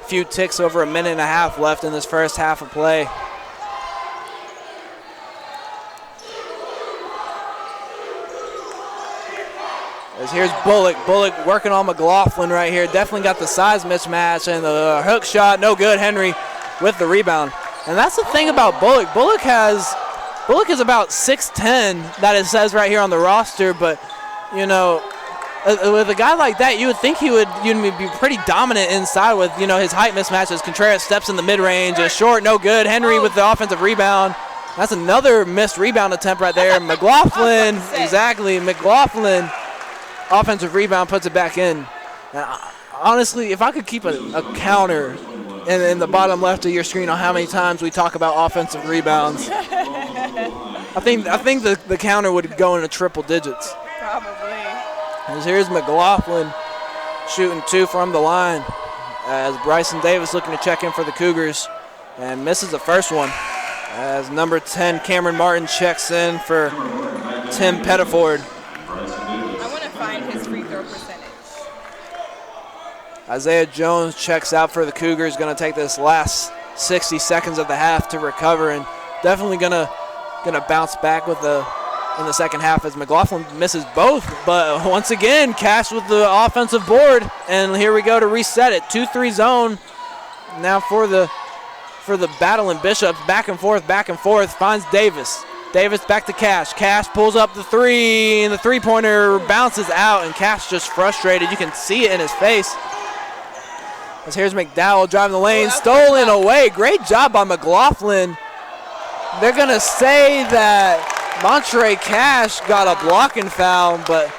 few ticks over a minute and a half left in this first half of play. As here's Bullock. Bullock working on McLaughlin right here. Definitely got the size mismatch, and the hook shot, no good. Henry with the rebound. And that's the thing about Bullock. Bullock is about 6'10", that it says right here on the roster, but, with a guy like that, you would think you'd be pretty dominant inside with, his height mismatches. Contreras steps in the mid-range and short, no good. Henry with the offensive rebound. That's another missed rebound attempt right there. McLaughlin, exactly. McLaughlin, offensive rebound, puts it back in. Now, honestly, if I could keep a counter in the bottom left of your screen on how many times we talk about offensive rebounds, I think the counter would go into triple digits. Probably. As here's McLaughlin shooting 2 from the line as Bryson Davis looking to check in for the Cougars and misses the first one as number 10 Cameron Martin checks in for Tim Pettiford. I want to find his free throw percentage. Isaiah Jones checks out for the Cougars, going to take this last 60 seconds of the half to recover and definitely going to bounce back in the second half as McLaughlin misses both. But once again, Cash with the offensive board, and here we go to reset it. 2-3 zone now for the battle in Bishop. Back and forth, finds Davis. Davis back to Cash. Cash pulls up the 3, and the three-pointer bounces out, and Cash just frustrated. You can see it in his face. As here's McDowell driving the lane, stolen away. Great job by McLaughlin. They're going to say that Montre Cash got a blocking foul, but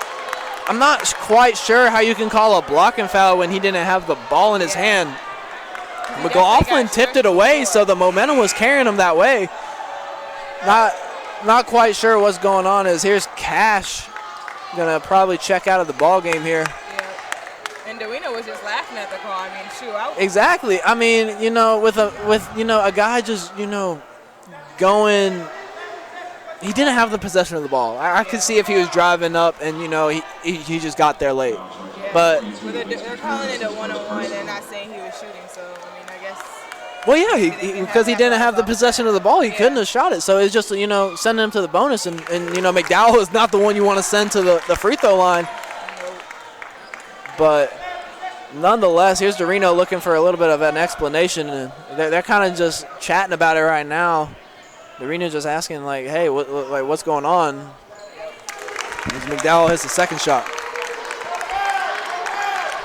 I'm not quite sure how you can call a blocking foul when he didn't have the ball in his hand. McLaughlin tipped it away, so the momentum was carrying him that way. Not quite sure what's going on. As here's Cash gonna probably check out of the ball game here. Yeah. And Dewino was just laughing at the call. I mean, shoot. Exactly. I mean, with a guy just going. He didn't have the possession of the ball. I could see if he was driving up and, he just got there late. Yeah. But they're calling it a one-on-one. They're not saying he was shooting, so, I mean, I guess. Well, yeah, because he didn't have the possession of the ball, he couldn't have shot it. So it's just, sending him to the bonus. And McDowell is not the one you want to send to the free throw line. But nonetheless, here's Dorino looking for a little bit of an explanation. And they're kind of just chatting about it right now. Dorino's just asking, hey, what's going on? As McDowell hits the second shot.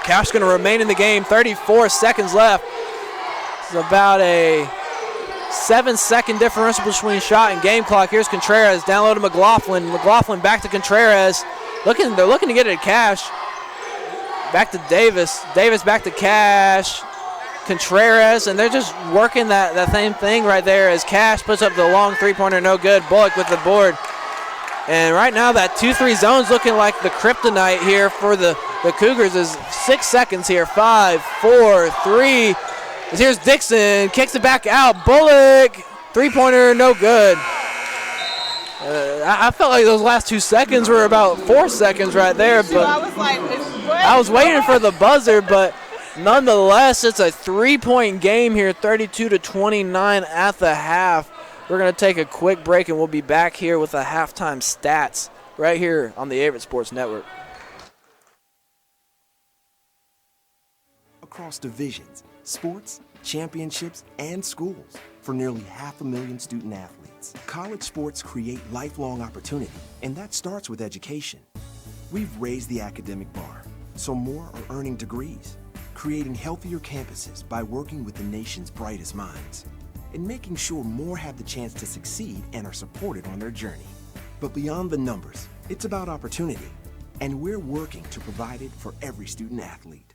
Cash going to remain in the game. 34 seconds left. It's about a 7-second differential between shot and game clock. Here's Contreras down low to McLaughlin. McLaughlin back to Contreras. They're looking to get it to Cash. Back to Davis. Davis back to Cash. Contreras, and they're just working that same thing right there as Cash puts up the long three-pointer, no good. Bullock with the board. And right now that 2-3 zone's looking like the kryptonite here for the Cougars. Is 6 seconds here. 5, 4, 3. Here's Dixon, kicks it back out. Bullock, three-pointer, no good. I felt like those last 2 seconds were about 4 seconds right there, but I was waiting for the buzzer, but nonetheless, it's a 3-point game here, 32-29 at the half. We're going to take a quick break, and we'll be back here with the halftime stats right here on the Averett Sports Network. Across divisions, sports, championships, and schools for nearly 500,000 student athletes, college sports create lifelong opportunity, and that starts with education. We've raised the academic bar, so more are earning degrees, creating healthier campuses by working with the nation's brightest minds, and making sure more have the chance to succeed and are supported on their journey. But beyond the numbers, it's about opportunity, and we're working to provide it for every student athlete.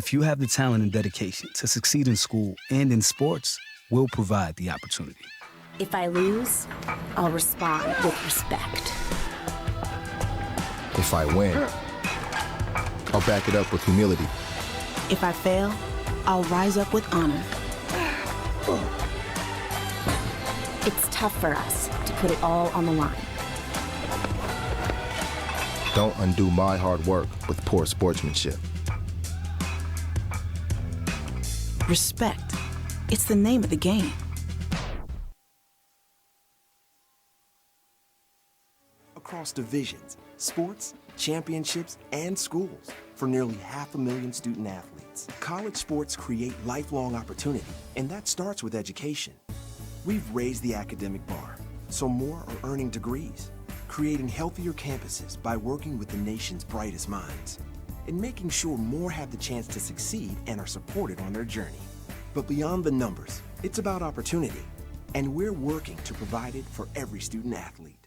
If you have the talent and dedication to succeed in school and in sports, we'll provide the opportunity. If I lose, I'll respond with respect. If I win, I'll back it up with humility. If I fail, I'll rise up with honor. It's tough for us to put it all on the line. Don't undo my hard work with poor sportsmanship. Respect. It's the name of the game. Across divisions, sports, championships, and schools for nearly 500,000 student athletes. College sports create lifelong opportunity, and that starts with education. We've raised the academic bar, so more are earning degrees, creating healthier campuses by working with the nation's brightest minds, and making sure more have the chance to succeed and are supported on their journey. But beyond the numbers, it's about opportunity, and we're working to provide it for every student athlete.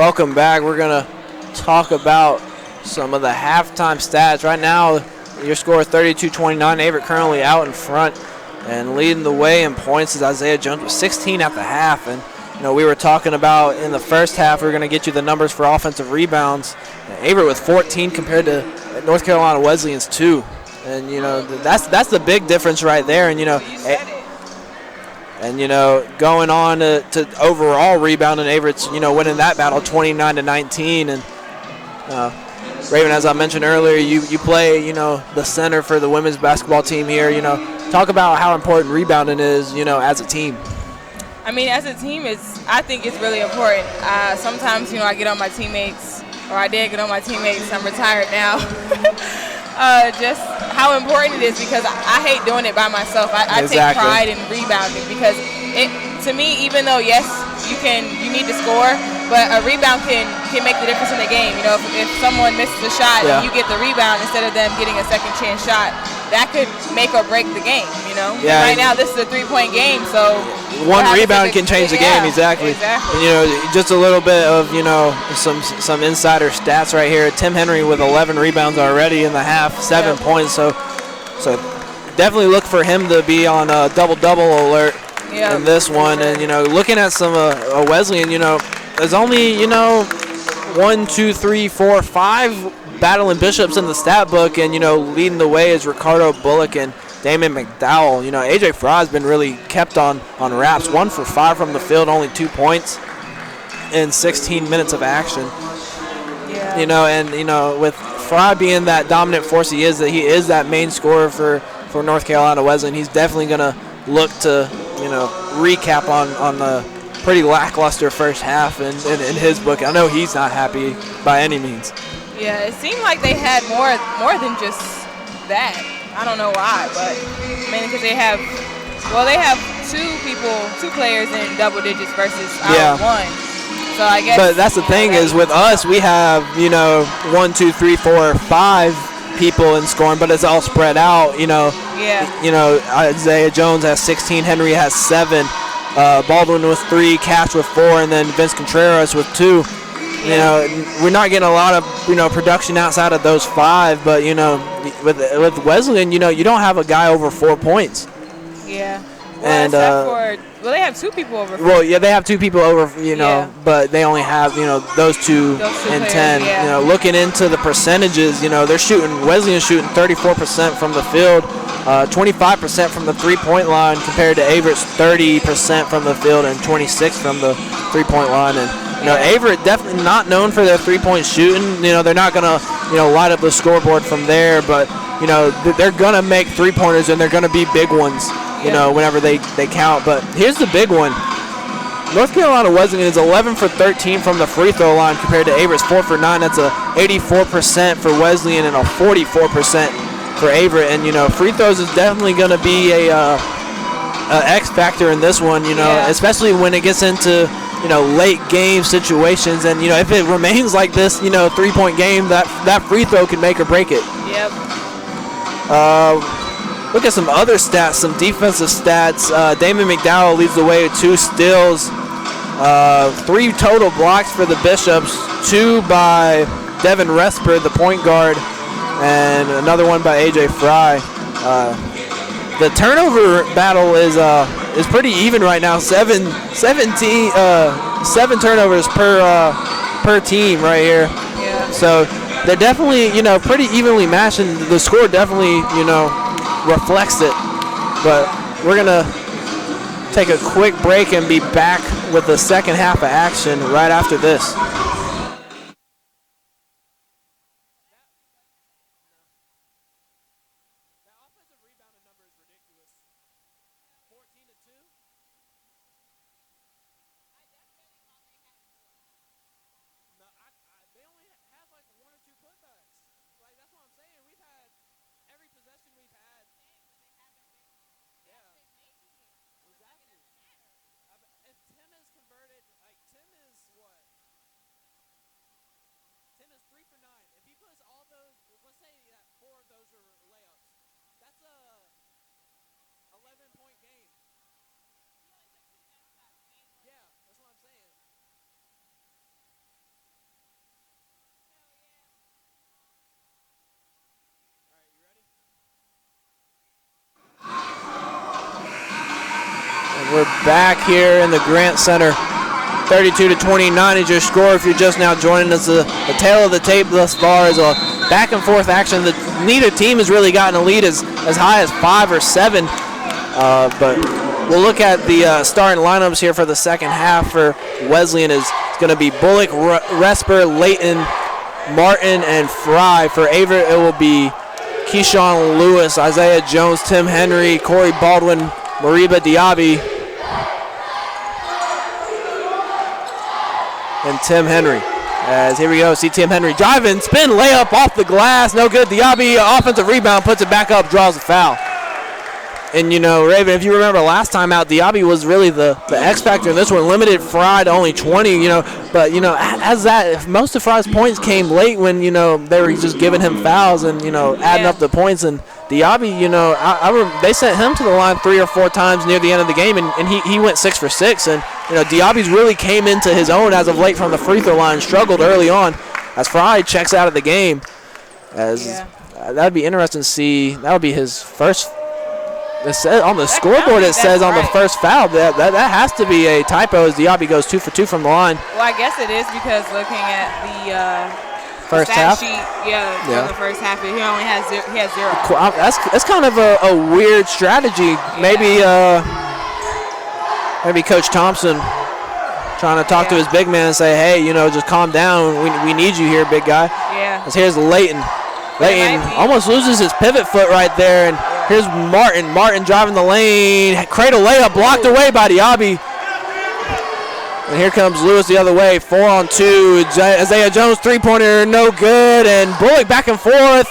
Welcome back. We're going to talk about some of the halftime stats. Right now, your score is 32-29. Averett currently out in front and leading the way in points is Isiah Jones with 16 at the half. And, we were talking about in the first half, we're going to get you the numbers for offensive rebounds. Averett with 14 compared to North Carolina Wesleyan's 2. And, that's the big difference right there. And, going on to overall rebounding, Averett's, winning that battle 29-19. And Raven, as I mentioned earlier, you play, the center for the women's basketball team here. Talk about how important rebounding is, as a team. I mean, as a team, I think it's really important. Sometimes, I get on my teammates, or I did get on my teammates. I'm retired now. Just how important it is, because I hate doing it by myself. I take pride in rebounding, because to me, even though, yes, you need to score, but a rebound can make the difference in the game. If someone misses a shot and you get the rebound instead of them getting a second chance shot, that could make or break the game, Yeah, right now, this is a three-point game, so one rebound can change the game, exactly. And, just a little bit of, some insider stats right here. Tim Henry with 11 rebounds already in the half, 7 points. So definitely look for him to be on a double-double alert in this one. And, looking at some Wesleyan, there's only, 1, 2, 3, 4, 5 battling Bishops in the stat book, and, leading the way is Ricardo Bullock and Damon Mcdowell. A.J. Fry's been really kept on wraps. 1 for 5 from the field, only 2 points in 16 minutes of action. Yeah. With Fry being that dominant force he is that main scorer for North Carolina Wesleyan, he's definitely going to look to, recap on the pretty lackluster first half in his book. I know he's not happy by any means. Yeah, it seemed like they had more than just that. I don't know why, but mainly because they have two players in double digits versus our one. So I guess. But that's the thing is with us, we have 1, 2, 3, 4, 5 people in scoring, but it's all spread out. Isiah Jones has 16, Henry has 7, Baldwin with 3, Cash with 4, and then Vince Contreras with 2. We're not getting a lot of production outside of those 5, but with Wesleyan, you don't have a guy over 4 points. Yeah. Well, they have 2 people over 4. Well, yeah, they have 2 people over, but they only have those two and players, 10. Yeah. Looking into the percentages, Wesleyan's shooting 34% from the field, 25% from the 3-point line compared to Averett's 30% from the field and 26 from the 3-point line. And Averett definitely not known for their 3-point shooting. They're not going to, light up the scoreboard from there, but, they're going to make 3-pointers, and they're going to be big ones, whenever they count. But here's the big one. North Carolina Wesleyan is 11 for 13 from the free throw line compared to Averett's 4 for 9. That's a 84% for Wesleyan and a 44% for Averett. And, free throws is definitely going to be a X factor in this one, especially when it gets into late game situations, and if it remains like this 3-point game, that free throw can make or break it. Yep. Look at some other stats, some defensive stats. Damon Mcdowell leads the way with 2 steals, 3 total blocks for the Bishops, 2 by Devin Resper, the point guard, and another one by A.J. Fry. The turnover battle is pretty even right now. 7 turnovers per team right here. Yeah. So they're definitely pretty evenly matched, and the score definitely reflects it. But we're gonna take a quick break and be back with the second half of action right after this. We're back here in the Grant Center. 32-29 is your score if you're just now joining us. The tail of the tape thus far is a back-and-forth action. Neither team has really gotten a lead as high as 5 or 7. But we'll look at the starting lineups here for the second half for Wesleyan. It's going to be Bullock, Resper, Layton, Martin, and Fry. For Averett, it will be Keyshawn Lewis, Isiah Jones, Tim Henry, Corey Baldwin, Mareeba Diaby, and Tim Henry. As here we go, see Tim Henry driving, spin, layup off the glass, no good. Diaby, offensive rebound, puts it back up, draws a foul. And, Raven, if you remember last time out, Diaby was really the X factor in this one, limited Fry to only 20, But, if most of Fry's points came late when, they were just giving him fouls and, adding up the points. And Diaby, they sent him to the line 3 or 4 times near the end of the game, and he went 6 for 6. And, Diaby's really came into his own as of late from the free throw line, struggled early on as Fry checks out of the game. That'd be interesting to see. That would be his first. It says on the scoreboard, it says on the first foul. That has to be a typo as Diaby goes 2 for 2 from the line. Well, I guess it is because looking at the first half sheet, from the first half, he only has 0. That's kind of a weird strategy. Maybe Coach Thompson trying to talk to his big man and say, hey, just calm down. We need you here, big guy. Yeah. As here's Layton. Layton almost loses his pivot foot right there, and here's Martin. Martin driving the lane. Cradle layup blocked away by Diaby. And here comes Lewis the other way. 4-on-2. Isiah Jones three-pointer, no good. And Bullock back and forth.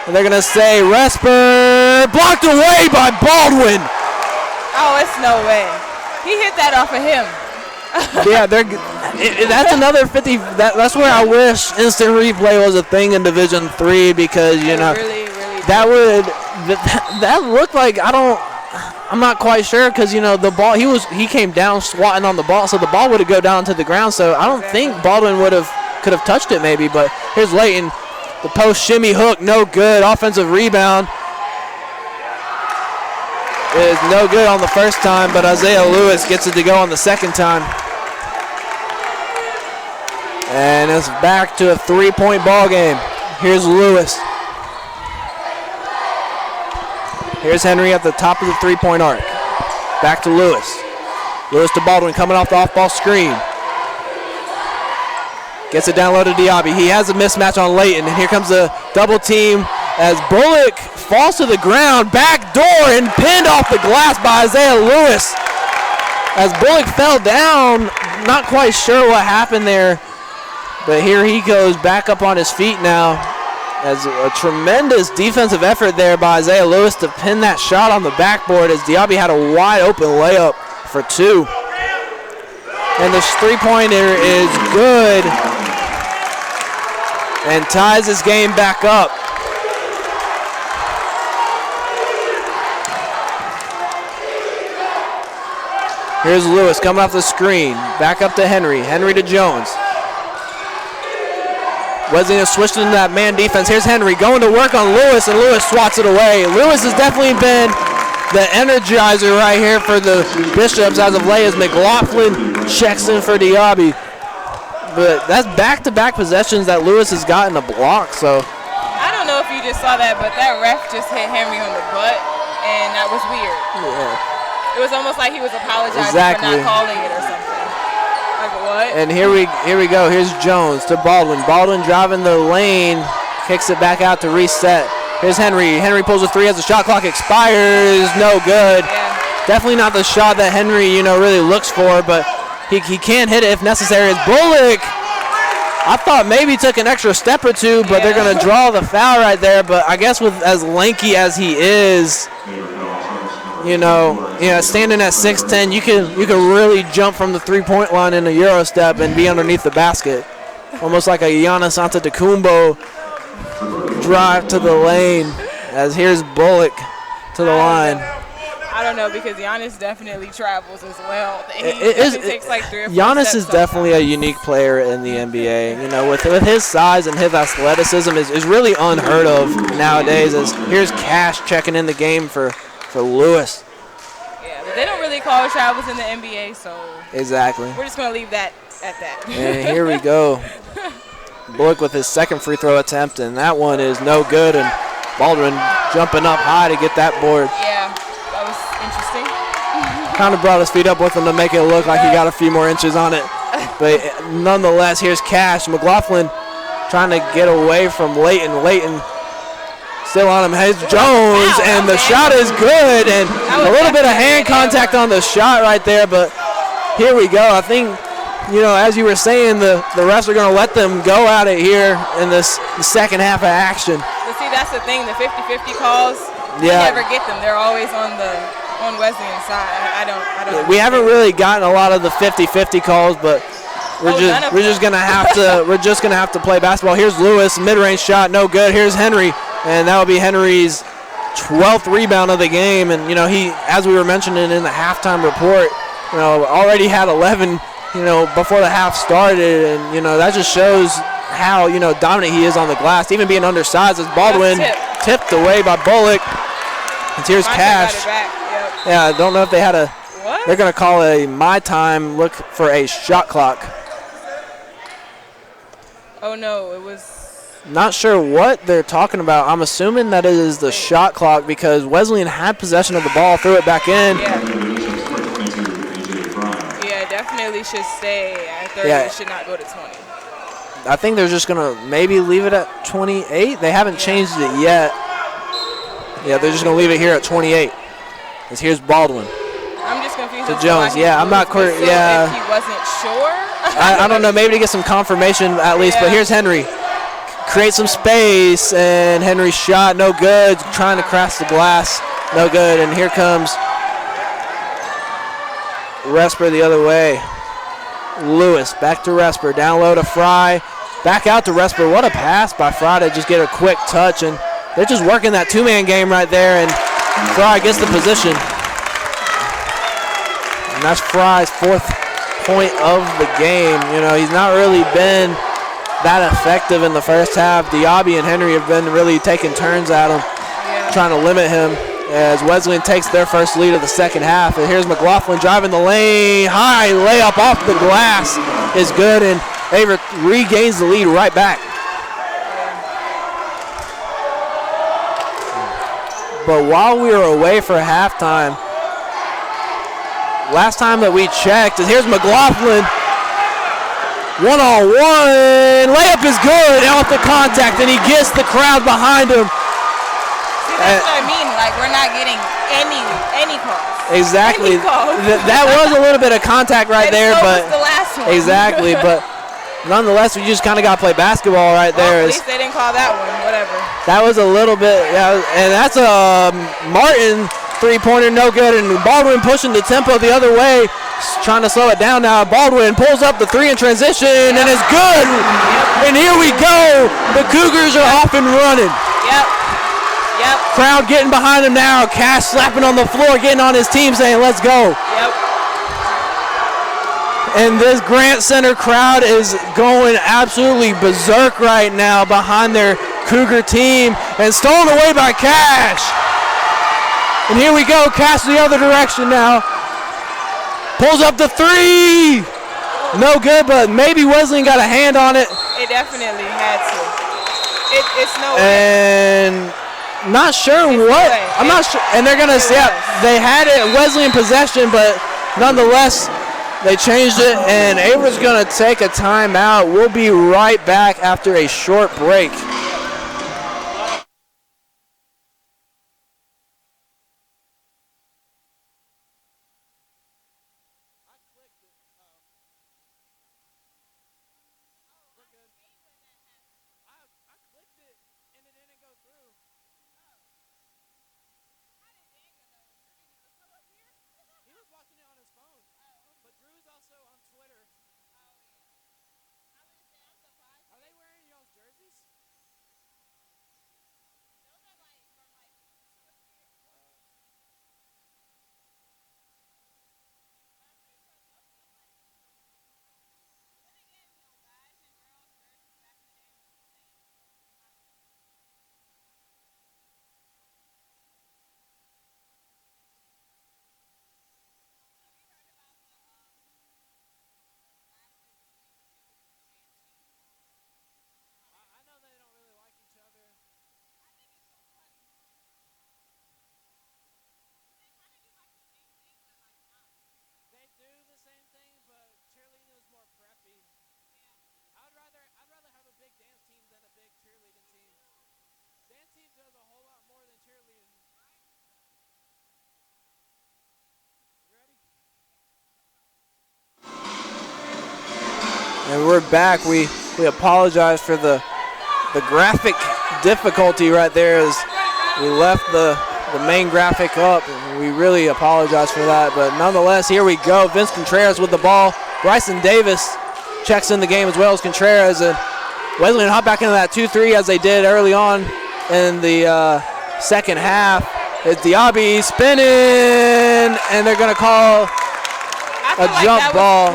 And they're going to say Resper blocked away by Baldwin. Oh, it's no way. He hit that off of him. Yeah, that's another 50. That's where I wish instant replay was a thing in Division III because that looked like I'm not quite sure because the ball he came down swatting on the ball, so the ball would have go down to the ground. So I don't think Baldwin could have touched it maybe. But here's Layton, the post shimmy hook, no good. Offensive rebound is no good on the first time, but Isiah Lewis gets it to go on the second time. And it's back to a 3-point ball game. Here's Lewis. Here's Henry at the top of the 3-point arc. Back to Lewis. Lewis to Baldwin coming off the off-ball screen. Gets it down low to Diaby. He has a mismatch on Layton, and here comes a double team as Bullock falls to the ground, back door, and pinned off the glass by Isiah Lewis. As Bullock fell down, not quite sure what happened there, but here he goes back up on his feet now. As a tremendous defensive effort there by Isiah Lewis to pin that shot on the backboard as Diaby had a wide open layup for 2. And the 3-pointer is good and ties this game back up. Here's Lewis coming off the screen. Back up to Henry. Henry to Jones. Wesleyan switched into that man defense. Here's Henry going to work on Lewis, and Lewis swats it away. Lewis has definitely been the energizer right here for the Bishops as of late as McLaughlin checks in for Diaby. But that's back-to-back possessions that Lewis has gotten a block. So I don't know if you just saw that, but that ref just hit Henry on the butt, and that was weird. Yeah. It was almost like he was apologizing for not calling it or something. Like what? And here we go. Here's Jones to Baldwin. Baldwin driving the lane, kicks it back out to reset. Here's Henry. Henry pulls a 3 as the shot clock expires. No good. Yeah. Definitely not the shot that Henry, really looks for, but he can hit it if necessary. It's Bullock. I thought maybe took an extra step or two, but they're going to draw the foul right there. But I guess with as lanky as he is, standing at 6'10", you can really jump from the 3-point line in a Euro step and be underneath the basket. Almost like a Giannis Antetokounmpo drive to the lane as here's Bullock to the line. I don't know because Giannis definitely travels as well. He takes like 3 or 4 Giannis is definitely a unique player in the NBA. With his size and his athleticism is really unheard of nowadays. As here's Cash checking in the game for Lewis. Yeah, but they don't really Eventually, college travels in the NBA, so exactly. we're just going to leave that at that. And here we go. Bullock with his second free throw attempt, and that one is no good. And Baldwin jumping up high to get that board. Yeah, that was interesting. Kind of brought his feet up with him to make it look like he got a few more inches on it. But nonetheless, here's Cash. McLaughlin trying to get away from Leighton. Leighton still on him. Has Jones, and the shot is good. And a little bit of hand contact on the shot right there. But here we go. I think, as you were saying, the refs are going to let them go at it here in the second half of action. But see, that's the thing. The 50-50 calls, we never get them. They're always on Wesleyan side. I don't. We haven't really gotten a lot of the 50-50 calls, but we're just gonna have to play basketball. Here's Lewis, mid-range shot, no good. Here's Henry, and that will be Henry's 12th rebound of the game. And he, as we were mentioning in the halftime report, already had 11, before the half started, and that just shows how dominant he is on the glass, even being undersized. As Baldwin tipped away by Bullock. And here's Cash. Yeah, I don't know if they had a. What? They're going to call a my time. Look for a shot clock. Oh no, it was. Not sure what they're talking about. I'm assuming that it is the shot clock because Wesleyan had possession of the ball, threw it back in. Yeah, definitely should stay at 30. It should not go to 20. I think they're just going to maybe leave it at 28. They haven't changed it yet. Yeah, they're just going to leave it here at 28. As here's Baldwin. I'm just confused. To Jones. Yeah, I'm not clear. Yeah. If he wasn't sure. I don't know. Maybe to get some confirmation at least. But here's Henry. Create some space, and Henry's shot, no good. Trying to crash the glass, no good. And here comes Resper the other way. Lewis back to Resper. Down low to Fry. Back out to Resper. What a pass by Fry to just get a quick touch. And they're just working that two-man game right there. And Fry gets the position. And that's Fry's 4th point of the game. He's not really been that effective in the first half. Diaby and Henry have been really taking turns at him, trying to limit him as Wesleyan takes their first lead of the second half. And here's McLaughlin driving the lane. High layup off the glass is good, and Averett regains the lead right back. But while we were away for halftime, last time that we checked, and here's McLaughlin. One-on-one. Layup is good off the contact, and he gets the crowd behind him. See, that's what I mean. Like, we're not getting any calls. Exactly. That was a little bit of contact right there, but was the last one. Exactly, but nonetheless, we just kind of got to play basketball right there. At least they didn't call that one. Whatever. That was a little bit, and that's a Martin three-pointer, no good, and Baldwin pushing the tempo the other way, trying to slow it down now. Baldwin pulls up the three in transition, and it's good. And here we go. The Cougars are off and running. Yep. Crowd getting behind him now. Cash slapping on the floor, getting on his team, saying, let's go. Yep. And this Grant Center crowd is going absolutely berserk right now behind their Cougar team, and stolen away by Cash. And here we go, Cash the other direction now. Pulls up the three. No good, but maybe Wesleyan got a hand on it. It definitely had to. It's no way. And not sure what. I'm not sure. And they're going to say they had it Wesleyan possession, but nonetheless, they changed it. And Averett's going to take a timeout. We'll be right back after a short break. And we're back. We apologize for the graphic difficulty right there as we left the main graphic up. We really apologize for that. But nonetheless, here we go. Vince Contreras with the ball. Bryson Davis checks in the game as well as Contreras. And Wesleyan hop back into that 2-3 as they did early on in the second half. It's Diaby spinning, and they're going to call a jump ball.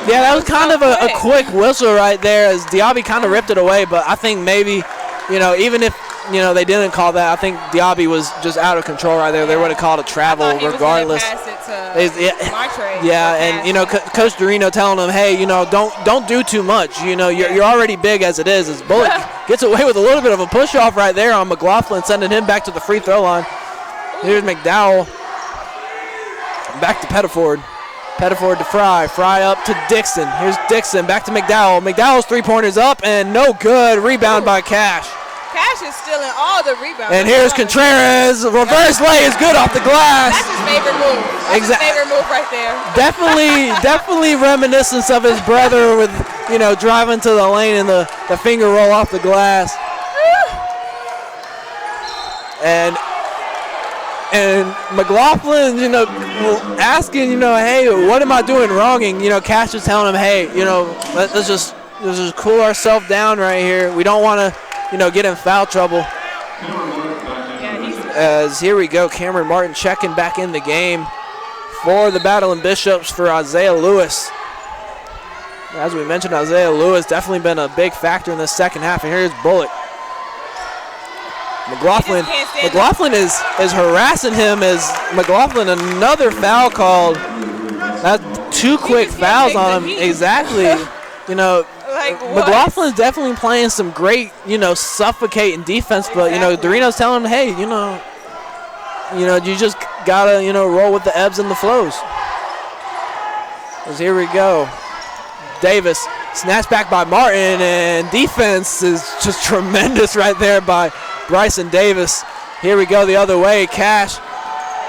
Yeah, that was kind of a quick whistle right there as Diaby kind of ripped it away. But I think maybe, even if, they didn't call that, I think Diaby was just out of control right there. They would have called a travel regardless. Coach Dorino telling him, hey, don't do too much. You're already big as it is. As Bullock gets away with a little bit of a push off right there on McLaughlin, sending him back to the free throw line. Here's McDowell. Back to Pettiford. Pettiford to Fry. Fry up to Dixon. Here's Dixon back to McDowell. McDowell's three-pointers up and no good. Rebound by Cash. Cash is stealing all the rebounds. And here's Contreras. Reverse lay is good off the glass. That's his favorite move. That's his favorite move right there. Definitely reminiscence of his brother with, driving to the lane and the finger roll off the glass. And McLaughlin, asking, hey, what am I doing wrong? And, Cash is telling him, hey, let's just cool ourselves down right here. We don't want to, get in foul trouble. As here we go, Cameron Martin checking back in the game for the Battling Bishops for Isiah Lewis. As we mentioned, Isiah Lewis definitely been a big factor in the second half. And here's Bullock. McLaughlin is harassing him as McLaughlin another foul called. That's two quick fouls on him. Exactly. McLaughlin's definitely playing some great, suffocating defense, but Dorino's telling him, hey, you just gotta, roll with the ebbs and the flows. As here we go. Davis snatched back by Martin, and defense is just tremendous right there by Bryson Davis. Here we go the other way. Cash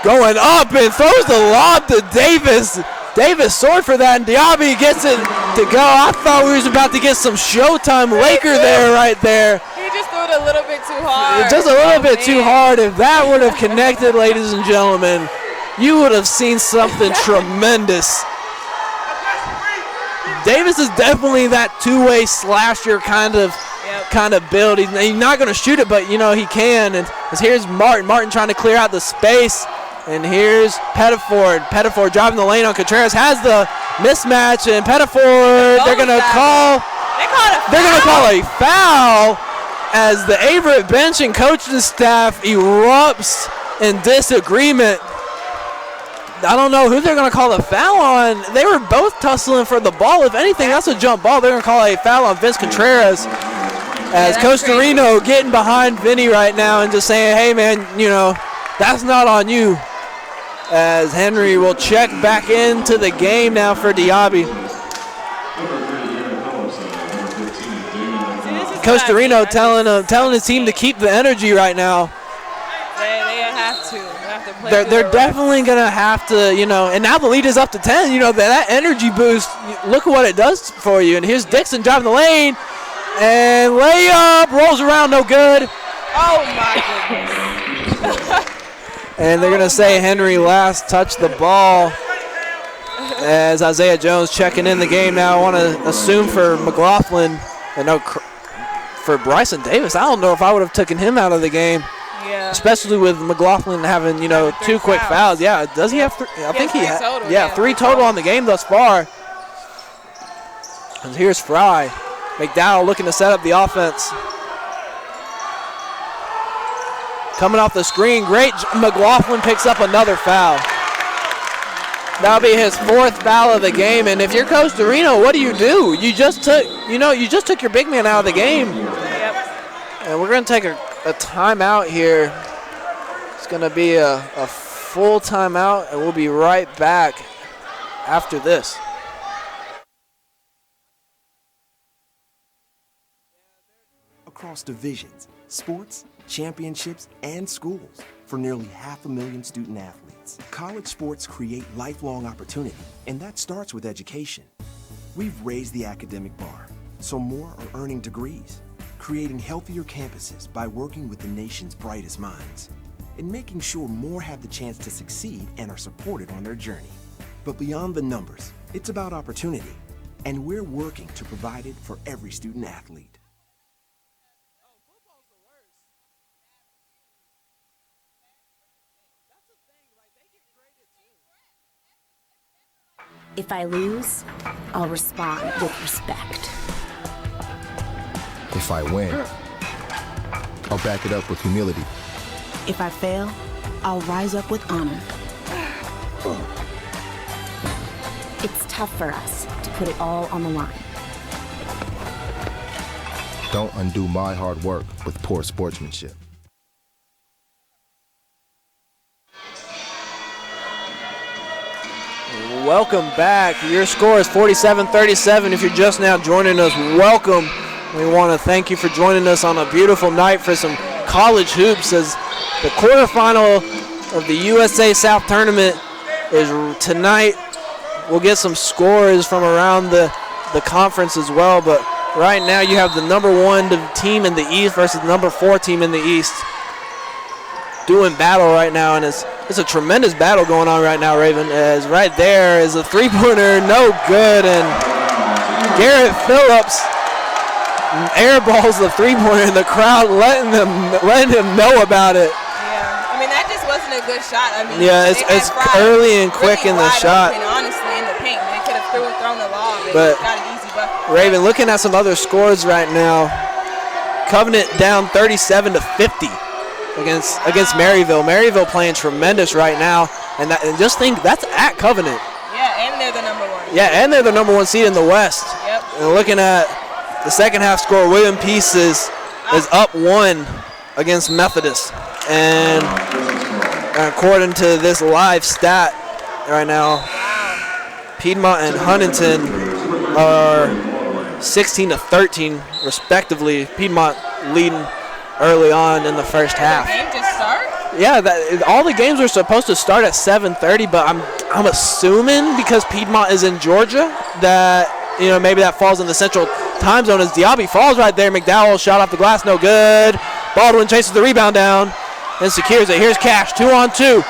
going up and throws the lob to Davis. Davis soared for that, and Diaby gets it to go. I thought we was about to get some Showtime Laker there, right there. He just threw it a little bit too hard. Just a little bit too hard. If that would have connected, ladies and gentlemen, you would have seen something tremendous. Davis is definitely that two-way slasher kind of build. He's not going to shoot it, but, he can. And here's Martin. Martin trying to clear out the space. And here's Pettiford. Pettiford driving the lane on Contreras. Has the mismatch, and Pettiford, they're going to call a foul as the Averett bench and coaching staff erupts in disagreement. I don't know who they're going to call a foul on. They were both tussling for the ball. If anything, that's a jump ball. They're going to call a foul on Vince Contreras. As Coach Dorino getting behind Vinny right now and just saying, hey, man, that's not on you. As Henry will check back into the game now for Diaby. Coach Dorino telling his team to keep the energy right now. They have to. They have to play. They're definitely gonna have to, and now the lead is up to 10. That energy boost. Look at what it does for you. And here's Dixon driving the lane, and layup rolls around, no good. Oh my goodness. And they're gonna say Henry last touched the ball. As Isaiah Jones checking in the game now. I want to assume for McLaughlin, and no, for Bryson Davis. I don't know if I would have taken him out of the game. Yeah. Especially with McLaughlin having, two quick fouls. Yeah, does he have three? I think he has. Yeah, three total on the game thus far. And here's Fry. McDowell looking to set up the offense. Coming off the screen, great. McLaughlin picks up another foul. That'll be his fourth foul of the game. And if you're Coach Dorino, what do? You just took your big man out of the game. Yep. And we're going to take a timeout here. It's going to be a full timeout, and we'll be right back after this. Across divisions, sports, championships, and schools for nearly 500,000 student athletes. College sports create lifelong opportunity, and that starts with education. We've raised the academic bar, so more are earning degrees, creating healthier campuses by working with the nation's brightest minds, and making sure more have the chance to succeed and are supported on their journey. But beyond the numbers, it's about opportunity, and we're working to provide it for every student athlete. If I lose, I'll respond with respect. If I win, I'll back it up with humility. If I fail, I'll rise up with honor. It's tough for us to put it all on the line. Don't undo my hard work with poor sportsmanship. Welcome back. Your score is 47-37. If you're just now joining us, welcome. We want to thank you for joining us on a beautiful night for some college hoops, as the quarterfinal of the USA South Tournament is tonight. We'll get some scores from around the conference as well, but right now you have the number 1 team in the East versus the number 4 team in the East doing battle right now, and it's a tremendous battle going on right now, Raven, as right there is a three-pointer, no good, and Garrett Phillips airballs the three-pointer, and the crowd letting him know about it. Yeah, I mean, that just wasn't a good shot. I mean, yeah, it's early and quick really in the shot. Open, honestly, in the paint, they could have thrown the lob and but got an easy bucket. Raven, looking at some other scores right now, Covenant down 37-50. Against Maryville. Maryville playing tremendous right now, and just think that's at Covenant. Yeah, and they're the number 1. Yeah, and they're the number 1 seed in the West. Yep. And looking at the second half score, William Peace is up 1 against Methodist, and according to this live stat right now, Piedmont and Huntington are 16-13 respectively. Piedmont leading early on in the first half. Did the game just start? Yeah, all the games were supposed to start at 7:30, but I'm assuming because Piedmont is in Georgia that maybe that falls in the central time zone. As Diaby falls right there, McDowell shot off the glass, no good. Baldwin chases the rebound down and secures it. Here's Cash, 2-on-2.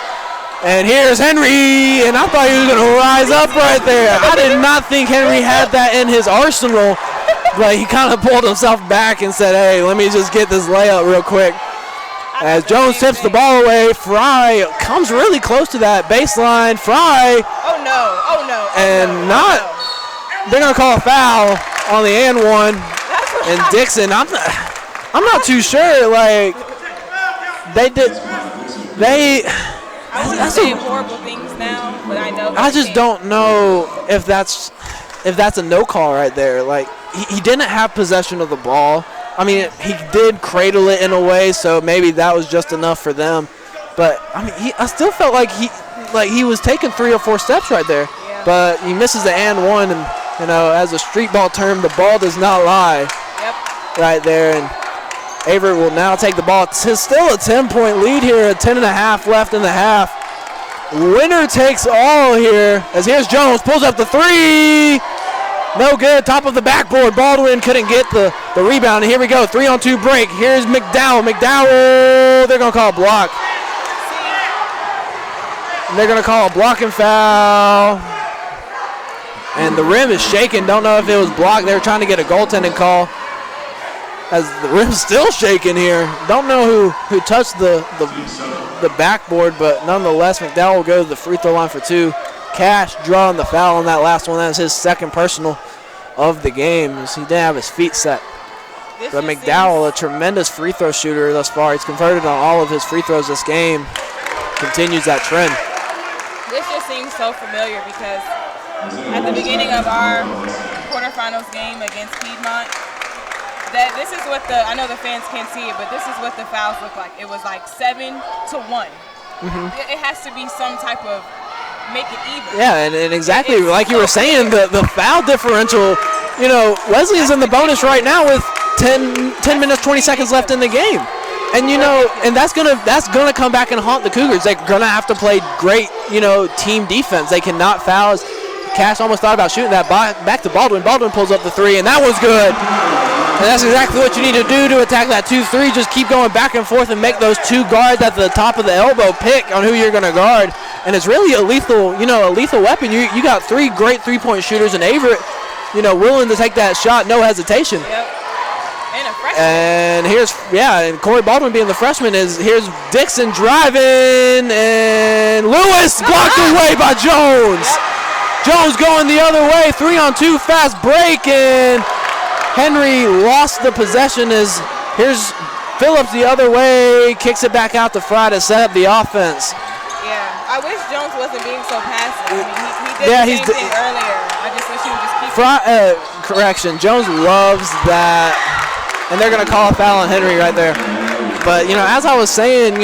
And here's Henry, and I thought he was going to rise up right there. I did not think Henry had that in his arsenal, but he kind of pulled himself back and said, hey, let me just get this layup real quick. As Jones tips the ball away, Fry comes really close to that baseline. Fry. Oh, no. They're going to call a foul on the and one. And Dixon, I'm not too sure. Like, I wouldn't say horrible things now, but I know. I just don't know if that's a no call right there. Like, he didn't have possession of the ball. I mean, he did cradle it in a way, so maybe that was just enough for them. But I mean, I still felt like he was taking 3 or 4 steps right there. Yeah. But he misses the and one, and as a street ball term, the ball does not lie. Yep. Right there, and Averett will now take the ball. It's still a 10-point lead here, a 10.5 left in the half. Winner takes all here, as here's Jones, pulls up the 3. No good, top of the backboard. Baldwin couldn't get the rebound, and here we go, 3-on-2 break. Here's Mcdowell. They're going to call a block. And they're going to call a blocking foul. And the rim is shaking. Don't know if it was blocked. They were trying to get a goaltending call, as the rim's still shaking here. Don't know who touched the backboard, but nonetheless, Mcdowell will go to the free throw line for 2. Cash drawing the foul on that last one. That was his second personal of the game, as he didn't have his feet set. But Mcdowell, a tremendous free throw shooter thus far. He's converted on all of his free throws this game. Continues that trend. This just seems so familiar because at the beginning of our quarterfinals game against Piedmont, this is what I know the fans can't see it, but this is what the fouls look like. It was like 7-1. Mm-hmm. It has to be some type of make it even. Yeah, and exactly like you were saying, the foul differential, Wesleyan's in the bonus right now with 10 minutes, 20 seconds left in the game. And, and that's gonna come back and haunt the Cougars. They're gonna have to play great, team defense. They cannot foul. Cash almost thought about shooting that back to Baldwin. Baldwin pulls up the three, and that one's good. And that's exactly what you need to do to attack that 2-3. Just keep going back and forth and make those two guards at the top of the elbow pick on who you're going to guard. And it's really a lethal weapon. You got three great three-point shooters, and Averett, willing to take that shot, no hesitation. Yep. And a freshman. And and Corey Baldwin being the freshman here's Dixon driving, and Lewis blocked away by Jones. Yep. Jones going the other way, 3-on-2 fast break, and Henry lost the possession as here's Phillips the other way, kicks it back out to Fry to set up the offense. Yeah, I wish Jones wasn't being so passive. I mean, he did the same thing earlier. I just wish he would just keep correction, Jones loves that, and they're going to call a foul on Henry right there. But, as I was saying,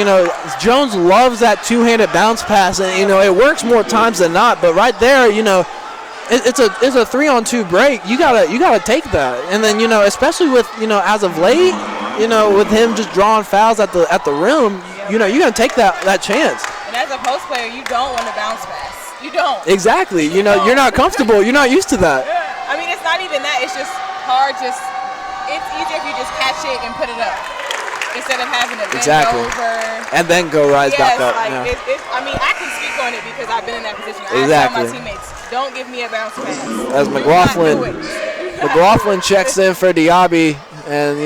Jones loves that two-handed bounce pass, and, it works more times than not. But right there, it's a 3-on-2 break. You gotta take that, and then especially with as of late, with him just drawing fouls at the rim, you're gonna take that chance. And as a post player, you don't want to bounce pass. You don't. Exactly. You're not comfortable. You're not used to that. I mean, it's not even that. It's just hard. It's easier if you just catch it and put it up instead of having to bend over and then go rise back up. I mean, I can speak on it because I've been in that position. Exactly. I tell my teammates, don't give me a bounce pass. As McLaughlin checks in for Diaby, and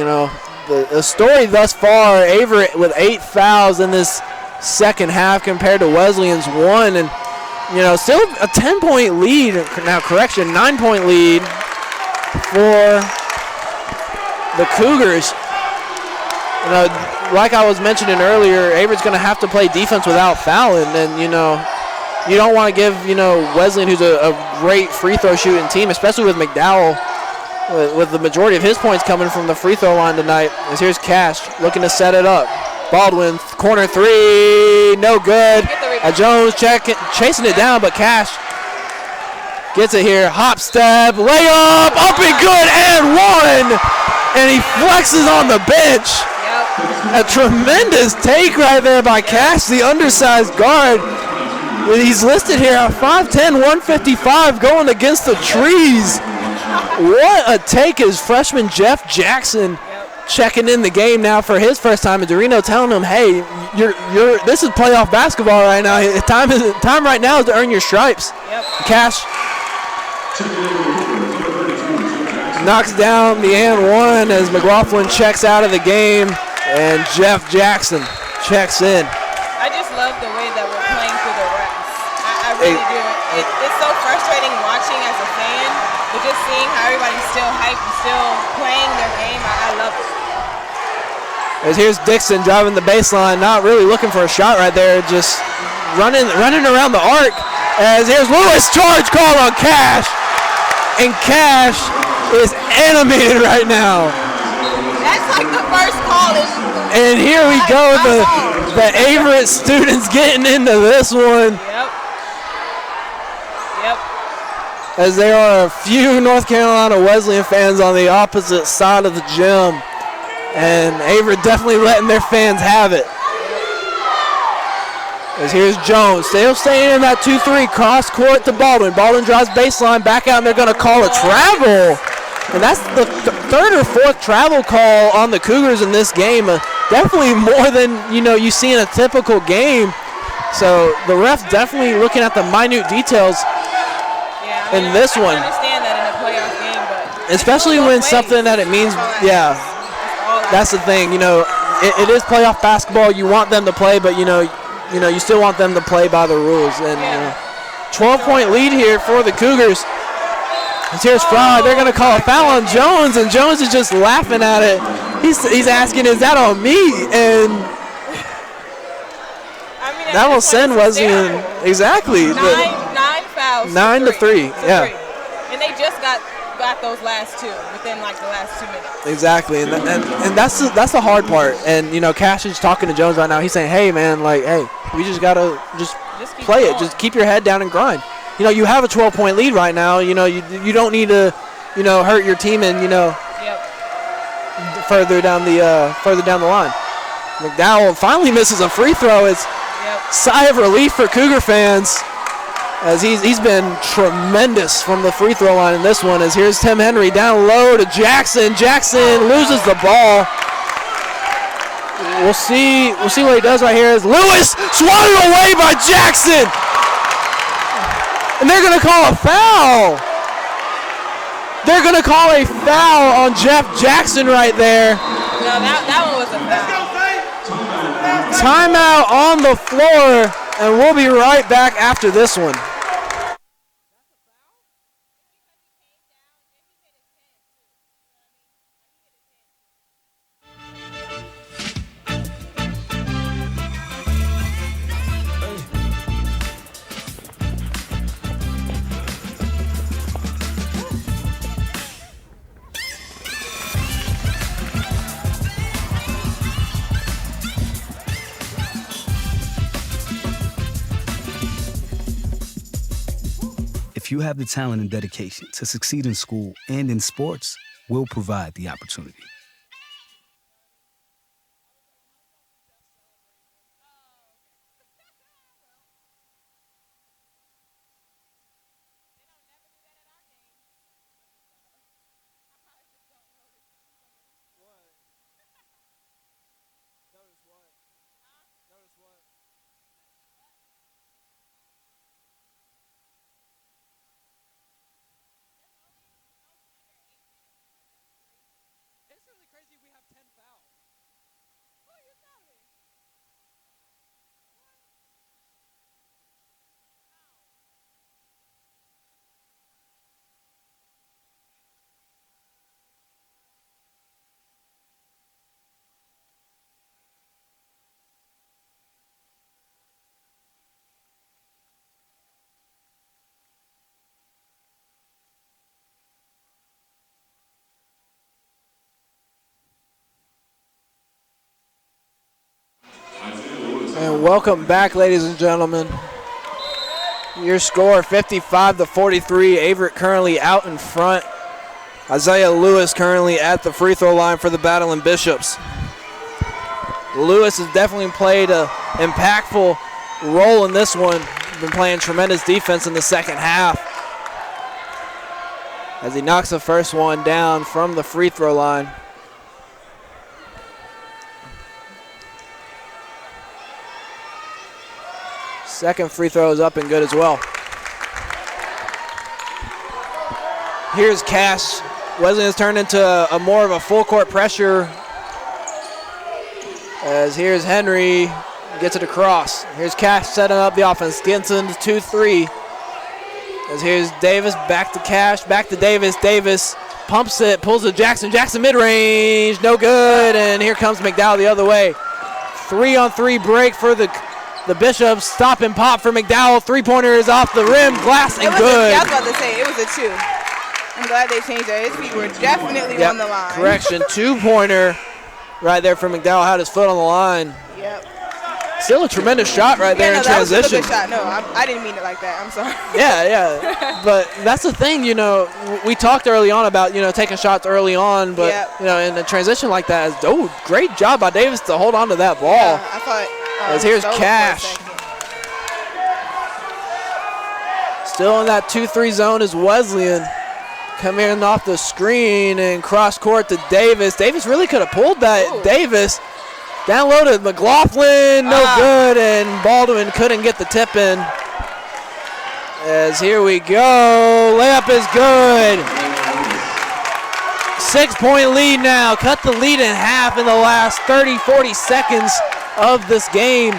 the story thus far, Averett with 8 fouls in this second half compared to Wesleyan's 1, and still a 10-point lead. Now, 9-point lead for the Cougars. Like I was mentioning earlier, Averett's going to have to play defense without fouling, and you don't want to give Wesleyan, who's a great free throw shooting team, especially with Mcdowell, with the majority of his points coming from the free throw line tonight. As here's Cash looking to set it up. Baldwin, corner three, no good. Jones chasing it down, but Cash gets it here. Hop step, layup, up and good, and one. And he flexes on the bench. A tremendous take right there by Cash, the undersized guard. He's listed here at 5'10", 155, going against the trees. What a take is freshman Jeff Jackson checking in the game now for his first time, and Dorino telling him, hey, this is playoff basketball right now. Time right now is to earn your stripes. Yep. Cash knocks down the and one as McLaughlin checks out of the game, and Jeff Jackson checks in. I just love the way that we're playing through the refs. I really do. It's so frustrating watching as a fan, but just seeing how everybody's still hyped and still playing their game, I love it. As here's Dixon driving the baseline, not really looking for a shot right there, just running around the arc. As here's Lewis, charge call on Cash, and Cash is animated right now. That's like the first call. And here we go, the Averett students getting into this one. Yep. As there are a few North Carolina Wesleyan fans on the opposite side of the gym. And Averett definitely letting their fans have it. As here's Jones, still staying in that 2-3, cross court to Baldwin. Baldwin drives baseline, back out, and they're going to call a travel. And that's the third or fourth travel call on the Cougars in this game. Definitely more than you see in a typical game. So the refs definitely looking at the minute details in this one. I understand that in a playoff game, but especially when something that it means, that's the thing. It is playoff basketball. You want them to play, but you still want them to play by the rules. And 12-point lead here for the Cougars. And here's Fry. They're going to call a foul on Jones, and Jones is just laughing at it. He's asking, is that on me? And that will send Wesleyan. Exactly. 9 fouls. 9 to 3. Yeah. And they just got those last two within the last 2 minutes. Exactly, and that's the hard part. And Cash is talking to Jones right now. He's saying, "Hey, man, we just gotta just play it. Just keep your head down and grind. You have a 12-point lead right now. You don't need to, hurt your team and further down the line." McDowell finally misses a free throw. It's sigh of relief for Cougar fans as he's been tremendous from the free throw line in this one. As here's Tim Henry down low to Jackson. Jackson loses the ball. We'll see what he does right here. As Lewis swatted away by Jackson, and they're going to call a foul. They're going to call a foul on Jeff Jackson right there. No, that one was a foul. Timeout on the floor, and we'll be right back after this one. If you have the talent and dedication to succeed in school and in sports, we'll provide the opportunity. And welcome back, ladies and gentlemen. Your score 55-43. Averett currently out in front. Isiah Lewis currently at the free throw line for the Battling Bishops. Lewis has definitely played an impactful role in this one. Been playing tremendous defense in the second half, as he knocks the first one down from the free throw line. Second free throw is up and good as well. Here's Cash. Wesleyan has turned into a more of a full court pressure, as here's Henry, gets it across. Here's Cash setting up the offense, gets into 2-3. As here's Davis, back to Cash, back to Davis. Davis pumps it, pulls it Jackson. Jackson mid-range, no good, and here comes Mcdowell the other way. 3-on-3 break for the Bishops. Stop and pop for Mcdowell. Three-pointer is off the rim, glass and good. I was about to say, it was a 2. I'm glad they changed that. His feet were definitely on the line. Correction, two-pointer right there for Mcdowell. Had his foot on the line. Yep. Still a tremendous shot right there in transition. That was a good shot. No, I didn't mean it like that. I'm sorry. Yeah. But that's the thing, we talked early on about, taking shots early on, but, in a transition like that, great job by Davis to hold on to that ball. Yeah, I thought. As here's Cash. Still in that 2-3 zone is Wesleyan. Coming in off the screen and cross court to Davis. Davis really could have pulled that. Ooh. Davis down low to McLaughlin, no good, and Baldwin couldn't get the tip in. As here we go, layup is good. 6-point lead now, cut the lead in half in the last 30-40 seconds of this game.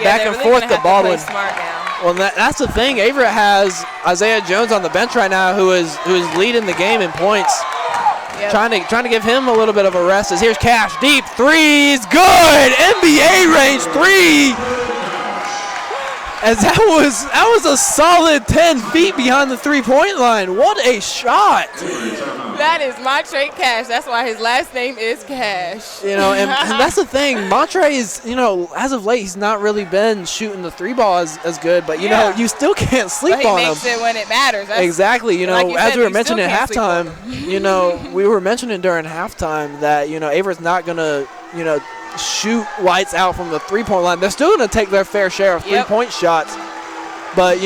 Back and forth to Baldwin. Well, that's the thing. Averett has Isaiah Jones on the bench right now, who is leading the game in points. Yep. Trying to give him a little bit of a rest. As here's Cash, deep threes, good, NBA range 3. As that was a solid 10 feet behind the three-point line. What a shot! That is Montre Cash. That's why his last name is Cash. And that's the thing. Montre is, as of late, he's not really been shooting the three ball as good. But you still can't sleep on him. He makes it when it matters. Exactly. Like as we were mentioning at halftime, we were mentioning during halftime that Averett's not gonna shoot lights out from the three-point line. They're still going to take their fair share of three-point shots. but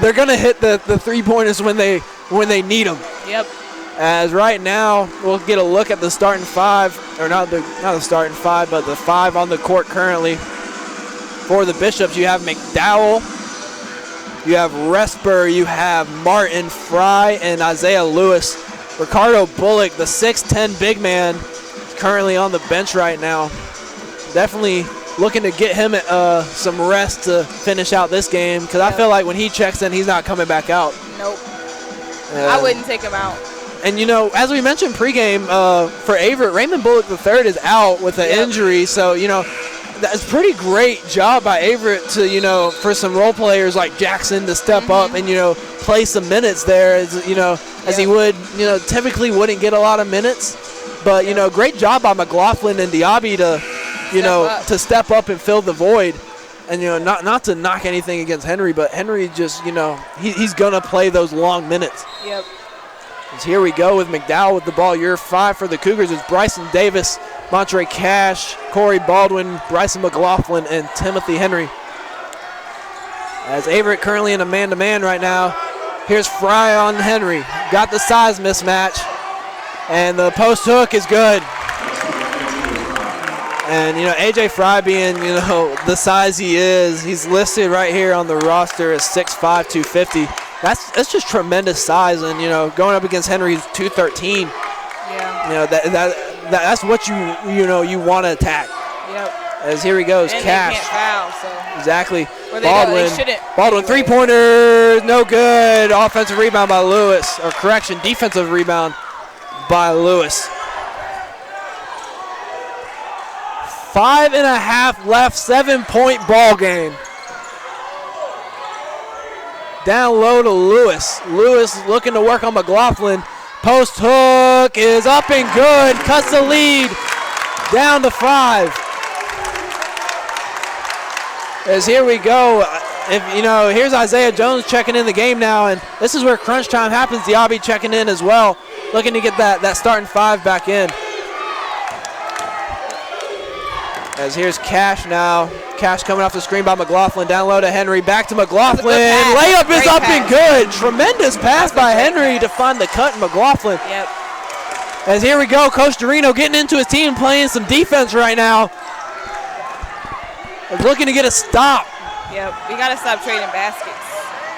they're going to hit the three-pointers when they need them. Yep. As right now, we'll get a look at the starting five, or not the starting five, but the five on the court currently. For the Bishops, you have Mcdowell, you have Resper, you have Martin, Fry, and Isiah Lewis. Ricardo Bullock, the 6'10 big man, is currently on the bench right now. Definitely looking to get him some rest to finish out this game, because I feel like when he checks in, he's not coming back out. Nope. I wouldn't take him out. And, as we mentioned pregame, for Averett, Raymond Bullock III is out with an injury. So, that's a pretty great job by Averett to, for some role players like Jackson to step up and, play some minutes there as he would, typically wouldn't get a lot of minutes. But, great job by McLaughlin and Diaby to step up and fill the void. And, not to knock anything against Henry, but Henry just, he's going to play those long minutes. Yep. As here we go with Mcdowell with the ball. Year 5 for the Cougars is Bryson Davis, Montre Cash, Corey Baldwin, Bryson McLaughlin, and Timothy Henry. As Averett currently in a man-to-man right now. Here's Fry on Henry. Got the size mismatch. And the post hook is good. And, A.J. Fry being, the size he is, he's listed right here on the roster as 6'5", 250. That's just tremendous size, and going up against Henry's 213. Yeah. That's what you want to attack. Yep. As here he goes, and Cash. They can't foul, so. Exactly. Baldwin. Baldwin, three-pointer, no good. Offensive rebound by Lewis, or correction, defensive rebound by Lewis. 5.5 left, 7-point ball game. Down low to Lewis. Lewis looking to work on McLaughlin. Post hook is up and good. Cuts the lead down to 5. As here we go. Here's Isaiah Jones checking in the game now, and this is where crunch time happens. Diaby checking in as well, looking to get that starting 5 back in. As here's Cash now. Cash coming off the screen by McLaughlin. Down low to Henry. Back to McLaughlin. Layup is up and good. Tremendous pass by Henry to find the cut in McLaughlin. Yep. As here we go. Coach Dorino getting into his team, playing some defense right now. He's looking to get a stop. Yep. We got to stop trading baskets.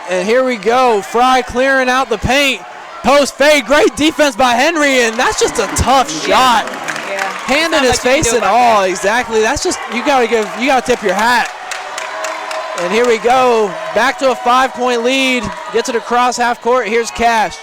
And here we go. Fry clearing out the paint. Post fade. Great defense by Henry, and that's just a tough shot. Yeah. Hand in his face and all. Exactly. That's just, you gotta tip your hat. And here we go. Back to a 5-point lead. Gets it across half court. Here's Cash.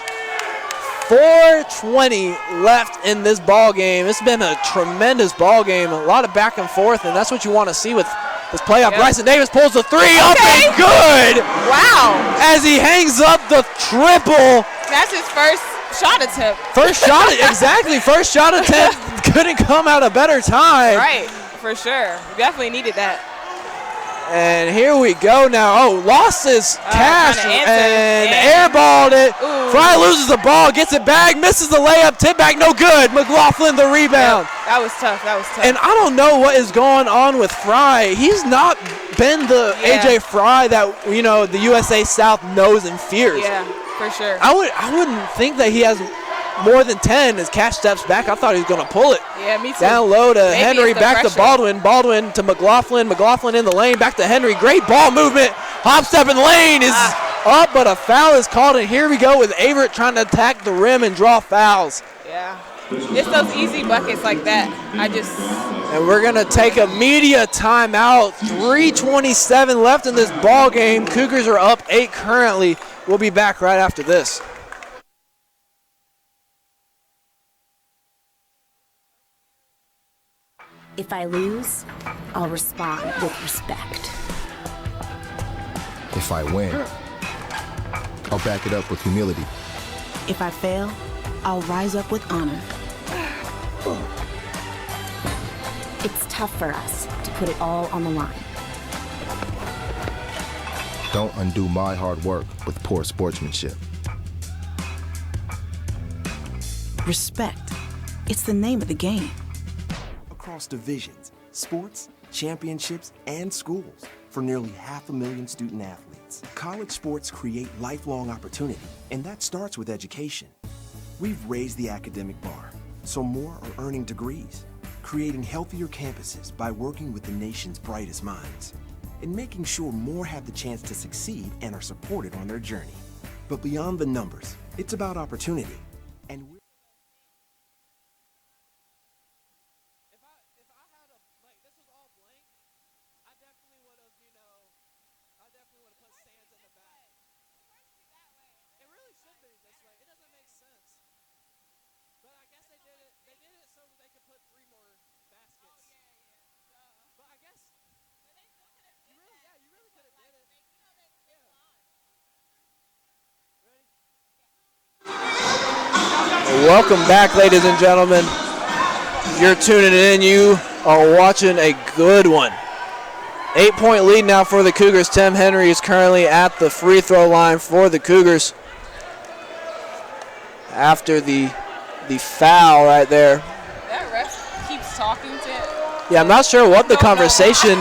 4:20 left in this ball game. It's been a tremendous ball game. A lot of back and forth, and that's what you want to see with this playoff. Yep. Bryson Davis pulls the 3 up and good. Wow. As he hangs up the triple. That's his first shot attempt. First shot, exactly. First shot attempt. Couldn't come at a better time. Right, for sure. We definitely needed that. And here we go now. Oh, lost his Cash and airballed it. Ooh. Fry loses the ball, gets it back, misses the layup, tip back, no good. McLaughlin the rebound. Yep, that was tough. And I don't know what is going on with Fry. He's not been the A.J. Fry that, the USA South knows and fears. Yeah, for sure. I wouldn't think that he has more than 10 as Cash steps back. I thought he was going to pull it. Yeah, me too. Down low to Henry, back pressure. to Baldwin. Baldwin to McLaughlin. McLaughlin in the lane, back to Henry. Great ball movement. Hop step in the lane is up, but a foul is called. And here we go with Averett trying to attack the rim and draw fouls. Yeah. It's those easy buckets like that. And we're going to take a media timeout. 3:27 left in this ball game. Cougars are up 8 currently. We'll be back right after this. If I lose, I'll respond with respect. If I win, I'll back it up with humility. If I fail, I'll rise up with honor. It's tough for us to put it all on the line. Don't undo my hard work with poor sportsmanship. Respect. It's the name of the game. Across divisions, sports, championships, and schools. for nearly 500,000 student athletes. College sports create lifelong opportunity, and that starts with education. We've raised the academic bar, so more are earning degrees, creating healthier campuses by working with the nation's brightest minds, and making sure more have the chance to succeed and are supported on their journey. But beyond the numbers, it's about opportunity. And we're Welcome back, ladies and gentlemen. You're tuning in. You are watching a good one. 8-point lead now for the Cougars. Tim Henry is currently at the free throw line for the Cougars after the foul right there. That ref keeps talking to him. Yeah, I'm not sure what the conversation.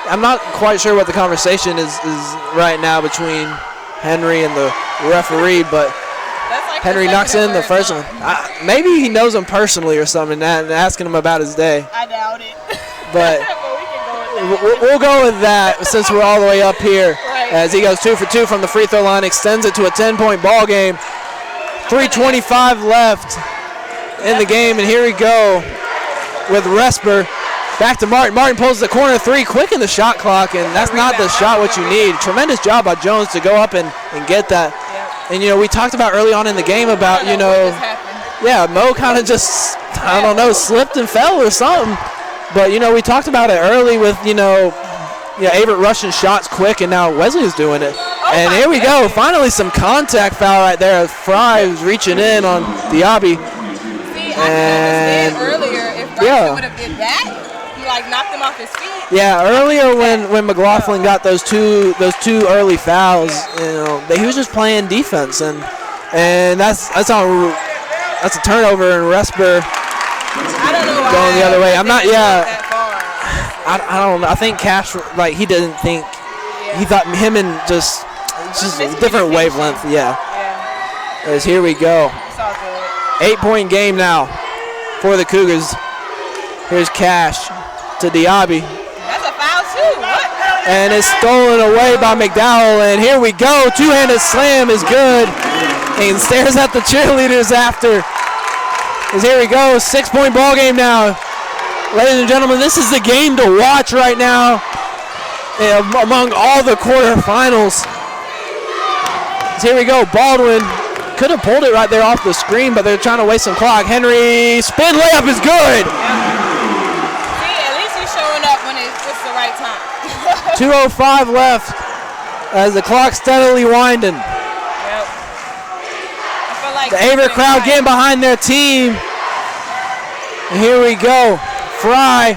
I'm not quite sure what the conversation is right now between Henry and the referee, but Like Henry knocks in the first one. Maybe he knows him personally or something and asking him about his day. I doubt it. But we'll go with that since we're all the way up here. Right. As he goes 2 for 2 from the free throw line, extends it to a 10-point ball game. 3:25 left in the game, and here we go with Resper. Back to Martin. Martin pulls the corner three, quick in the shot clock, and that's not the shot what you need. Tremendous job by Jones to go up and get that. And, we talked about early on in the game about, Mo kind of just, I don't know, slipped and fell or something. But, we talked about it early with, Averett rushing shots quick, and now Wesley's doing it. And here we go. Finally some contact foul right there. Fry was reaching in on Diaby. See, I understand earlier if Bryson would have did that. He knocked him off his feet. Yeah, earlier when McLaughlin got those two early fouls, he was just playing defense, and that's a turnover, and Resper going the other way. I'm not. I don't know. I think Cash he didn't think. He thought him and just a different wavelength. Yeah. As here we go. 8-point game now for the Cougars. Here's Cash to Diaby. That's a foul too. What? And it's stolen away by Mcdowell. And here we go. Two-handed slam is good. And stares at the cheerleaders after. As here we go. 6-point ball game now. Ladies and gentlemen, this is the game to watch right now among all the quarterfinals. As here we go. Baldwin could have pulled it right there off the screen, but they're trying to waste some clock. Henry spin layup is good. 2:05 left as the clock's steadily winding. Yep. The Averett crowd getting behind their team. And here we go. Fry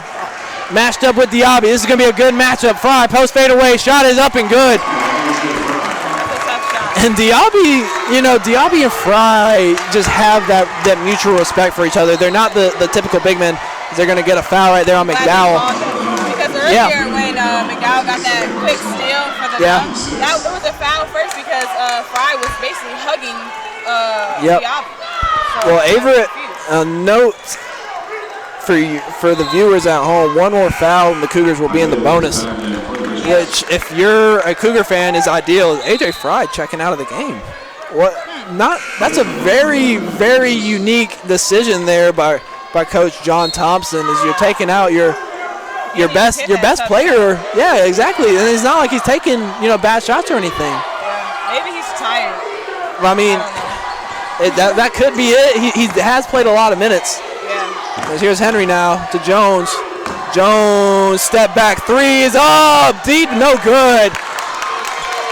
matched up with Diaby. This is going to be a good matchup. Fry, post fadeaway, shot is up and good. And Diaby, Diaby and Fry just have that mutual respect for each other. They're not the typical big men. They're going to get a foul right there on McDowell. Because earlier when McDowell got that quick steal for the dunk, it was a foul first because Fry was basically hugging Diaby. Well, Averett, a note for the viewers at home, one more foul and the Cougars will be in the bonus. Which, if you're a Cougar fan, is ideal. A.J. Fry checking out of the game. That's a very, very unique decision there by Coach John Thompson. As you're taking out your best player. Yeah, exactly. And it's not like he's taking bad shots or anything. Yeah, maybe he's tired. I mean, that could be it. He has played a lot of minutes. Yeah. Here's Henry now to Jones. Jones, step back, three is up, deep, no good.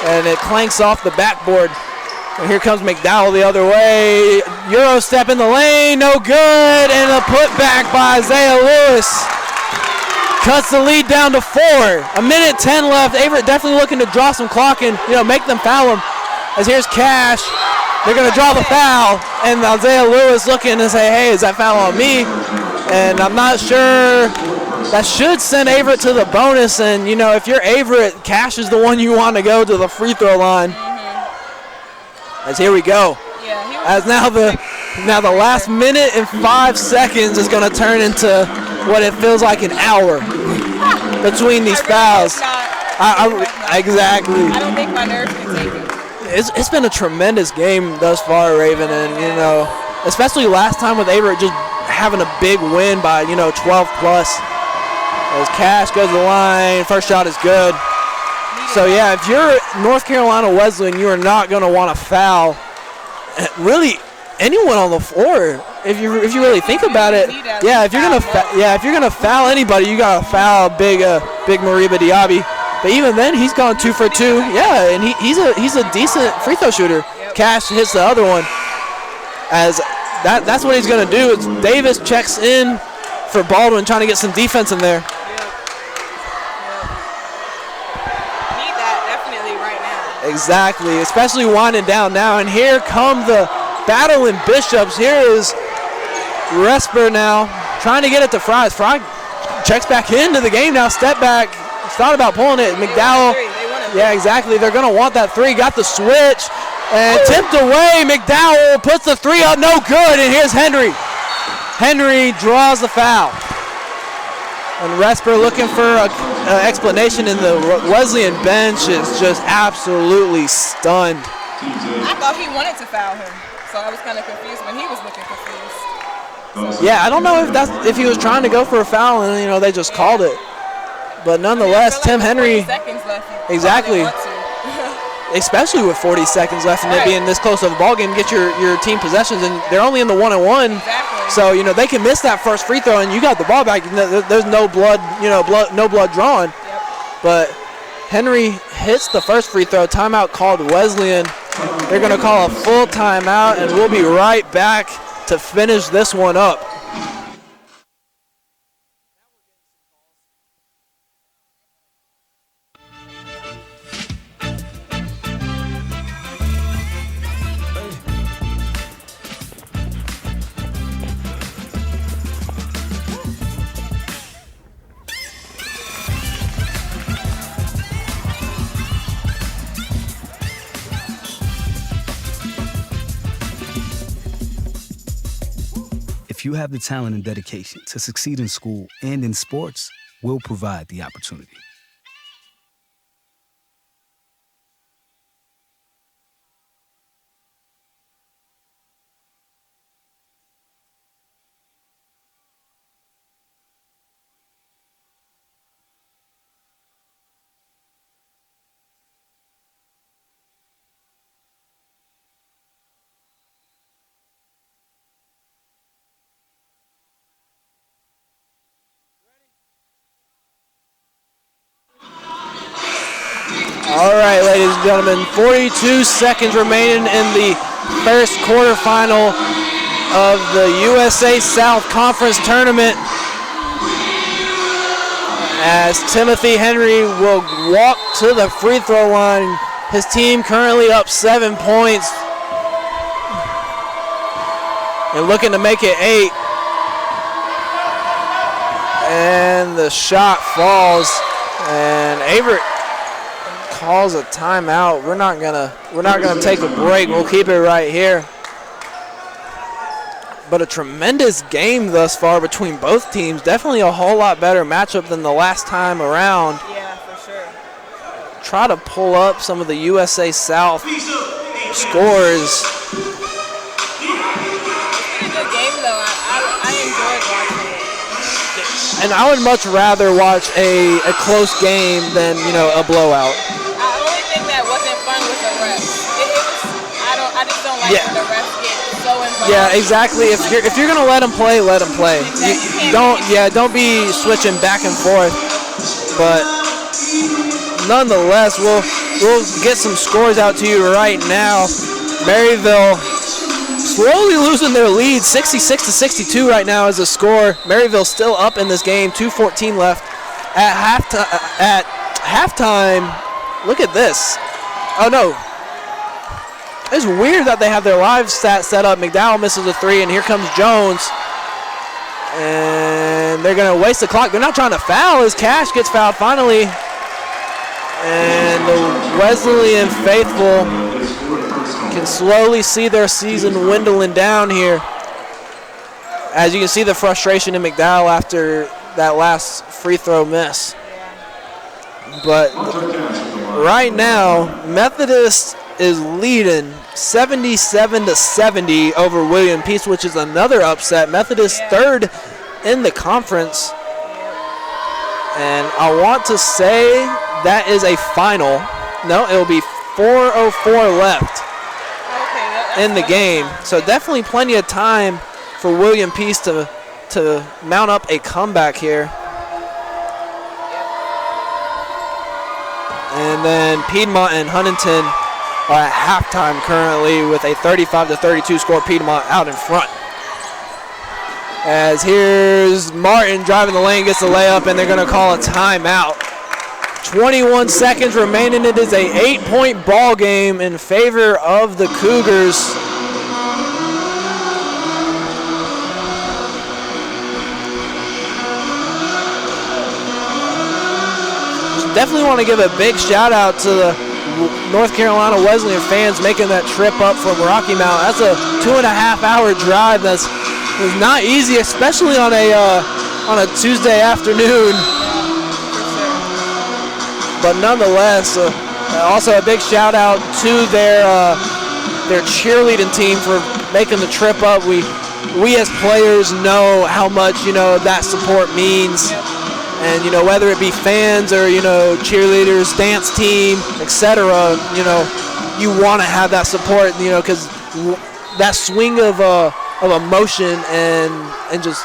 And it clanks off the backboard. And here comes McDowell the other way. Euro step in the lane, no good. And a putback by Isiah Lewis. Cuts the lead down to 4. 1:10 left. Averett definitely looking to draw some clock and make them foul him. As here's Cash. They're going to draw the foul. And Isiah Lewis looking to say, hey, is that foul on me? And I'm not sure that should send Averett to the bonus. And, you know, if you're Averett, Cash is the one you want to go to the free throw line. As here we go. As now the last minute and 5 seconds is going to turn into what it feels like an hour between these fouls. Exactly. I don't think my nerves can take it. It's been a tremendous game thus far, Raven, and, you know, especially last time with Averett just having a big win by, you know, 12 plus. As Cash goes to the line, first shot is good. So, yeah, if you're North Carolina Wesleyan, you are not going to want to foul really anyone on the floor. If you really think about it, yeah, if you're gonna foul anybody, you gotta foul big Mareeba Diaby. But even then, he's gone 2 for 2. Yeah, and he's a decent free throw shooter. Cash hits the other one. As that's what he's gonna do. It's Davis checks in for Baldwin, trying to get some defense in there. Need that definitely right now. Exactly, especially winding down now. And here come the battling Bishops. Here is Resper now trying to get it to Fry. Fry checks back into the game now. Step back. Thought about pulling it. Mcdowell. Yeah, exactly. They're going to want that three. Got the switch. And tipped away. Mcdowell puts the three up. No good. And here's Henry. Henry draws the foul. And Resper looking for an explanation, and the Wesleyan bench is just absolutely stunned. I thought he wanted to foul him, so I was kind of confused when he was looking confused. So. Yeah, I don't know if he was trying to go for a foul and, you know, they just called it. But nonetheless, Tim Henry. 40 seconds left. Exactly. Especially with 40 seconds left and it being this close of a ball game, get your team possessions, and they're only in the 1-on-1. Exactly. So, you know, they can miss that first free throw and you got the ball back. There's no blood, no blood drawn. Yep. But Henry hits the first free throw. Timeout called Wesleyan. They're going to call a full timeout, and we'll be right back to finish this one up. If you have the talent and dedication to succeed in school and in sports, we'll provide the opportunity. All right, ladies and gentlemen, 42 seconds remaining in the first quarterfinal of the USA South Conference Tournament, as Timothy Henry will walk to the free throw line. His team currently up 7 points and looking to make it 8. And the shot falls, and Averett calls a timeout. We're not gonna take a break. We'll keep it right here. But a tremendous game thus far between both teams. Definitely a whole lot better matchup than the last time around. Yeah, for sure. Try to pull up some of the USA South scores. It's been a good game though. I enjoyed watching it. And I would much rather watch a close game than, you know, a blowout. That wasn't fun with the refs. I just don't like when the refs get so involved. Yeah, exactly. If you're gonna let them play, let them play. Exactly. Don't be switching back and forth. But nonetheless, we'll get some scores out to you right now. Maryville slowly losing their lead, 66-62 right now is the score. Maryville still up in this game, 2:14 left at halftime. Look at this. Oh, no. It's weird that they have their live stat set up. McDowell misses a three, and here comes Jones. And And they're going to waste the clock. They're not trying to foul as Cash gets fouled finally. And the Wesleyan faithful can slowly see their season dwindling down here. As you can see the frustration in Mcdowell after that last free throw miss. But right now, Methodist is leading 77-70 over William Peace, which is another upset. Methodist third in the conference. And I want to say that is a final. No, it'll be 4:04 left in the game. So definitely plenty of time for William Peace to mount up a comeback here. And then Piedmont and Huntington are at halftime currently with a 35-32 score. Piedmont out in front. As here's Martin driving the lane, gets the layup, and they're going to call a timeout. 21 seconds remaining. It is a 8-point ball game in favor of the Cougars. Definitely want to give a big shout out to the North Carolina Wesleyan fans making that trip up from Rocky Mount. That's a 2.5-hour drive. That's not easy, especially on a Tuesday afternoon. But nonetheless, also a big shout out to their cheerleading team for making the trip up. We as players know how much that support means. And, whether it be fans or, cheerleaders, dance team, etc., you want to have that support, because that swing of emotion and just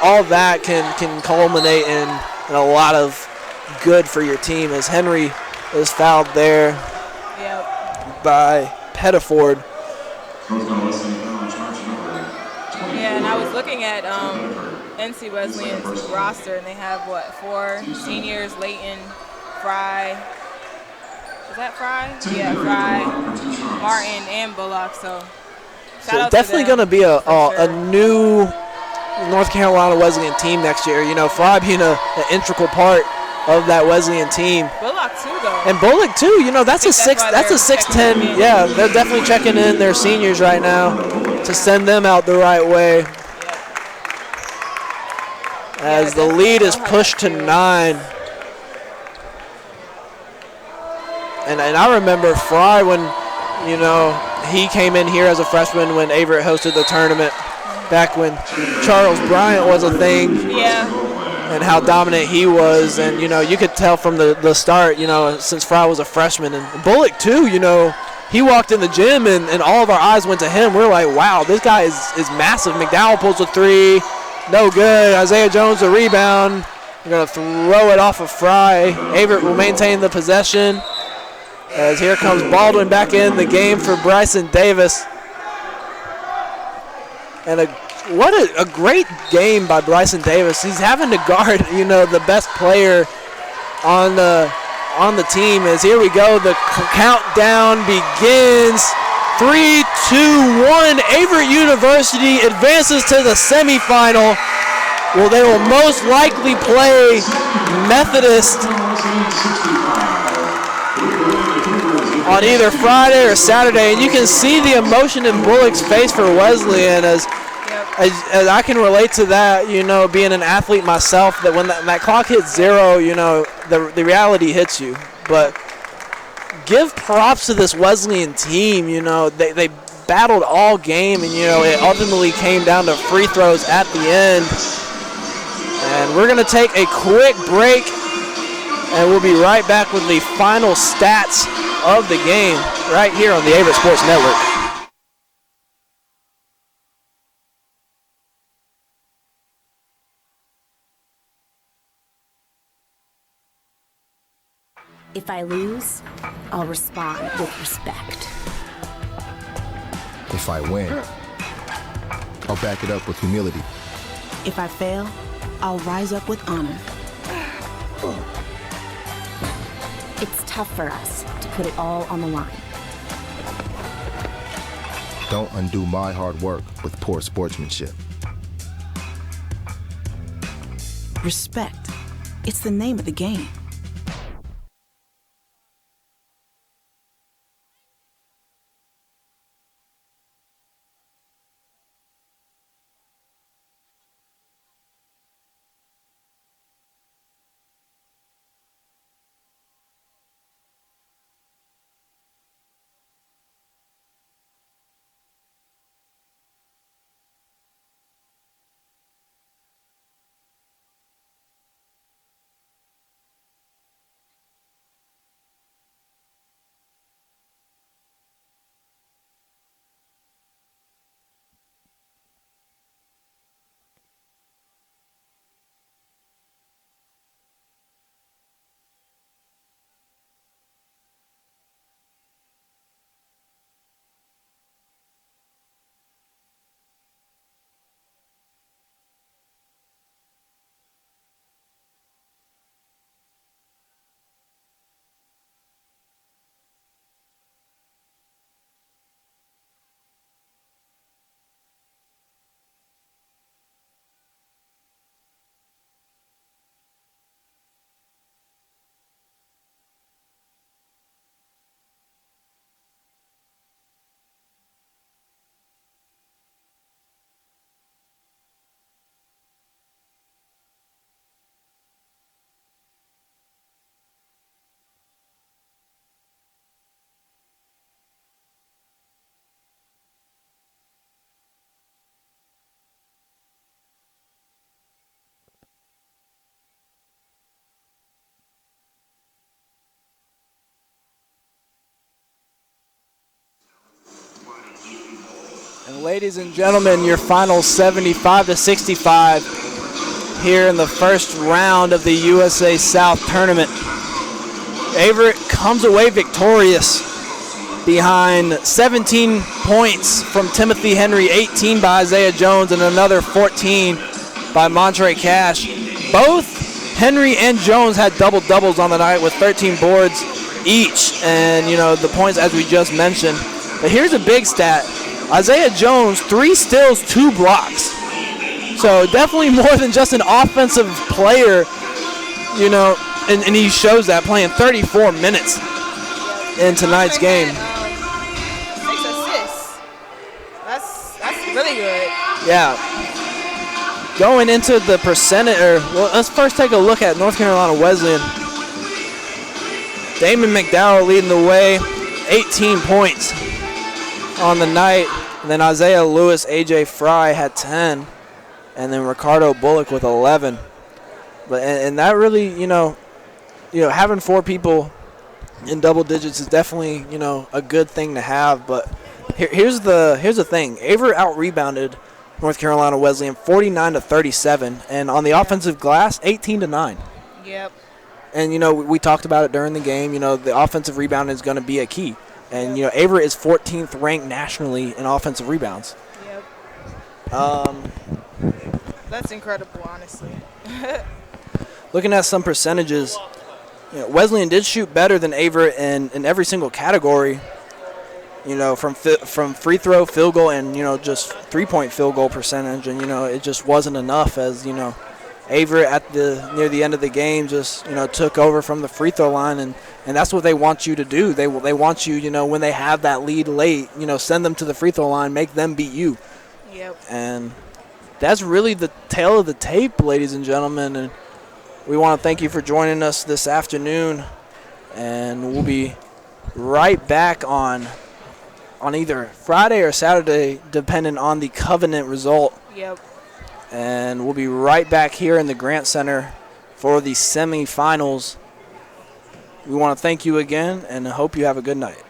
all that can culminate in a lot of good for your team, as Henry is fouled there by Pettiford. Yeah, and I was looking at NC Wesleyan's roster, and they have, 4 seniors, Leighton, Fry. Is that Fry? Yeah, Fry, Martin, and Bullock. So definitely going to be a new North Carolina Wesleyan team next year. Fry being an integral part of that Wesleyan team. Bullock too, though. And Bullock too. That's a 6'10". Yeah, they're definitely checking in their seniors right now to send them out the right way. As the lead is pushed to 9. And I remember Fry when, he came in here as a freshman when Averett hosted the tournament back when Charles Bryant was a thing. Yeah. And how dominant he was. And, you could tell from the start, since Fry was a freshman. And Bullock, too, he walked in the gym and all of our eyes went to him. We're like, wow, this guy is massive. Mcdowell pulls a 3. No good. Isaiah Jones the rebound. We're going to throw it off of Fry. Averett will maintain the possession. As here comes Baldwin back in the game for Bryson Davis. And what a great game by Bryson Davis. He's having to guard, the best player on the team. As here we go, the countdown begins. 3, 2, 1. Averett University advances to the semifinal. Well, they will most likely play Methodist on either Friday or Saturday. And you can see the emotion in Bullock's face for Wesleyan as I can relate to that, being an athlete myself, that when that clock hits 0, the reality hits you. But give props to this Wesleyan team. They battled all game, and it ultimately came down to free throws at the end. And we're going to take a quick break, and we'll be right back with the final stats of the game right here on the Averett Sports Network. If I lose, I'll respond with respect. If I win, I'll back it up with humility. If I fail, I'll rise up with honor. It's tough for us to put it all on the line. Don't undo my hard work with poor sportsmanship. Respect. It's the name of the game. And ladies and gentlemen, your final 75-65 here in the first round of the USA South tournament. Averett comes away victorious behind 17 points from Timothy Henry, 18 by Isiah Jones, and another 14 by Montre Cash. Both Henry and Jones had double-doubles on the night with 13 boards each, and, you know, the points as we just mentioned. But here's a big stat. Isiah Jones, 3 steals, 2 blocks. So definitely more than just an offensive player, you know, and he shows that playing 34 minutes in tonight's game. 6 assists. That's really good. Yeah. Going into the percentage, well, let's first take a look at North Carolina Wesleyan. Damon Mcdowell leading the way, 18 points on the night. And then Isiah Lewis, A.J. Fry had 10, and then Ricardo Bullock with 11. But and that really, you know, having 4 people in double digits is definitely, you know, a good thing to have. But here's the thing: Averett out-rebounded North Carolina Wesleyan 49-37, and on the offensive glass, 18-9. Yep. And, you know, we talked about it during the game. You know, the offensive rebound is going to be a key. And, you know, Averett is 14th ranked nationally in offensive rebounds. Yep. That's incredible, honestly. Looking at some percentages, you know, Wesleyan did shoot better than Averett in every single category. You know, from free throw, field goal, and, you know, just 3-point field goal percentage. And, you know, it just wasn't enough as, you know, Averett near the end of the game just, you know, took over from the free throw line, and that's what they want you to do. They want you, you know, when they have that lead late, you know, send them to the free throw line, make them beat you. Yep. And that's really the tale of the tape, ladies and gentlemen. And we want to thank you for joining us this afternoon, and we'll be right back on either Friday or Saturday, depending on the Covenant result. Yep. And we'll be right back here in the Grant Center for the semifinals. We want to thank you again and hope you have a good night.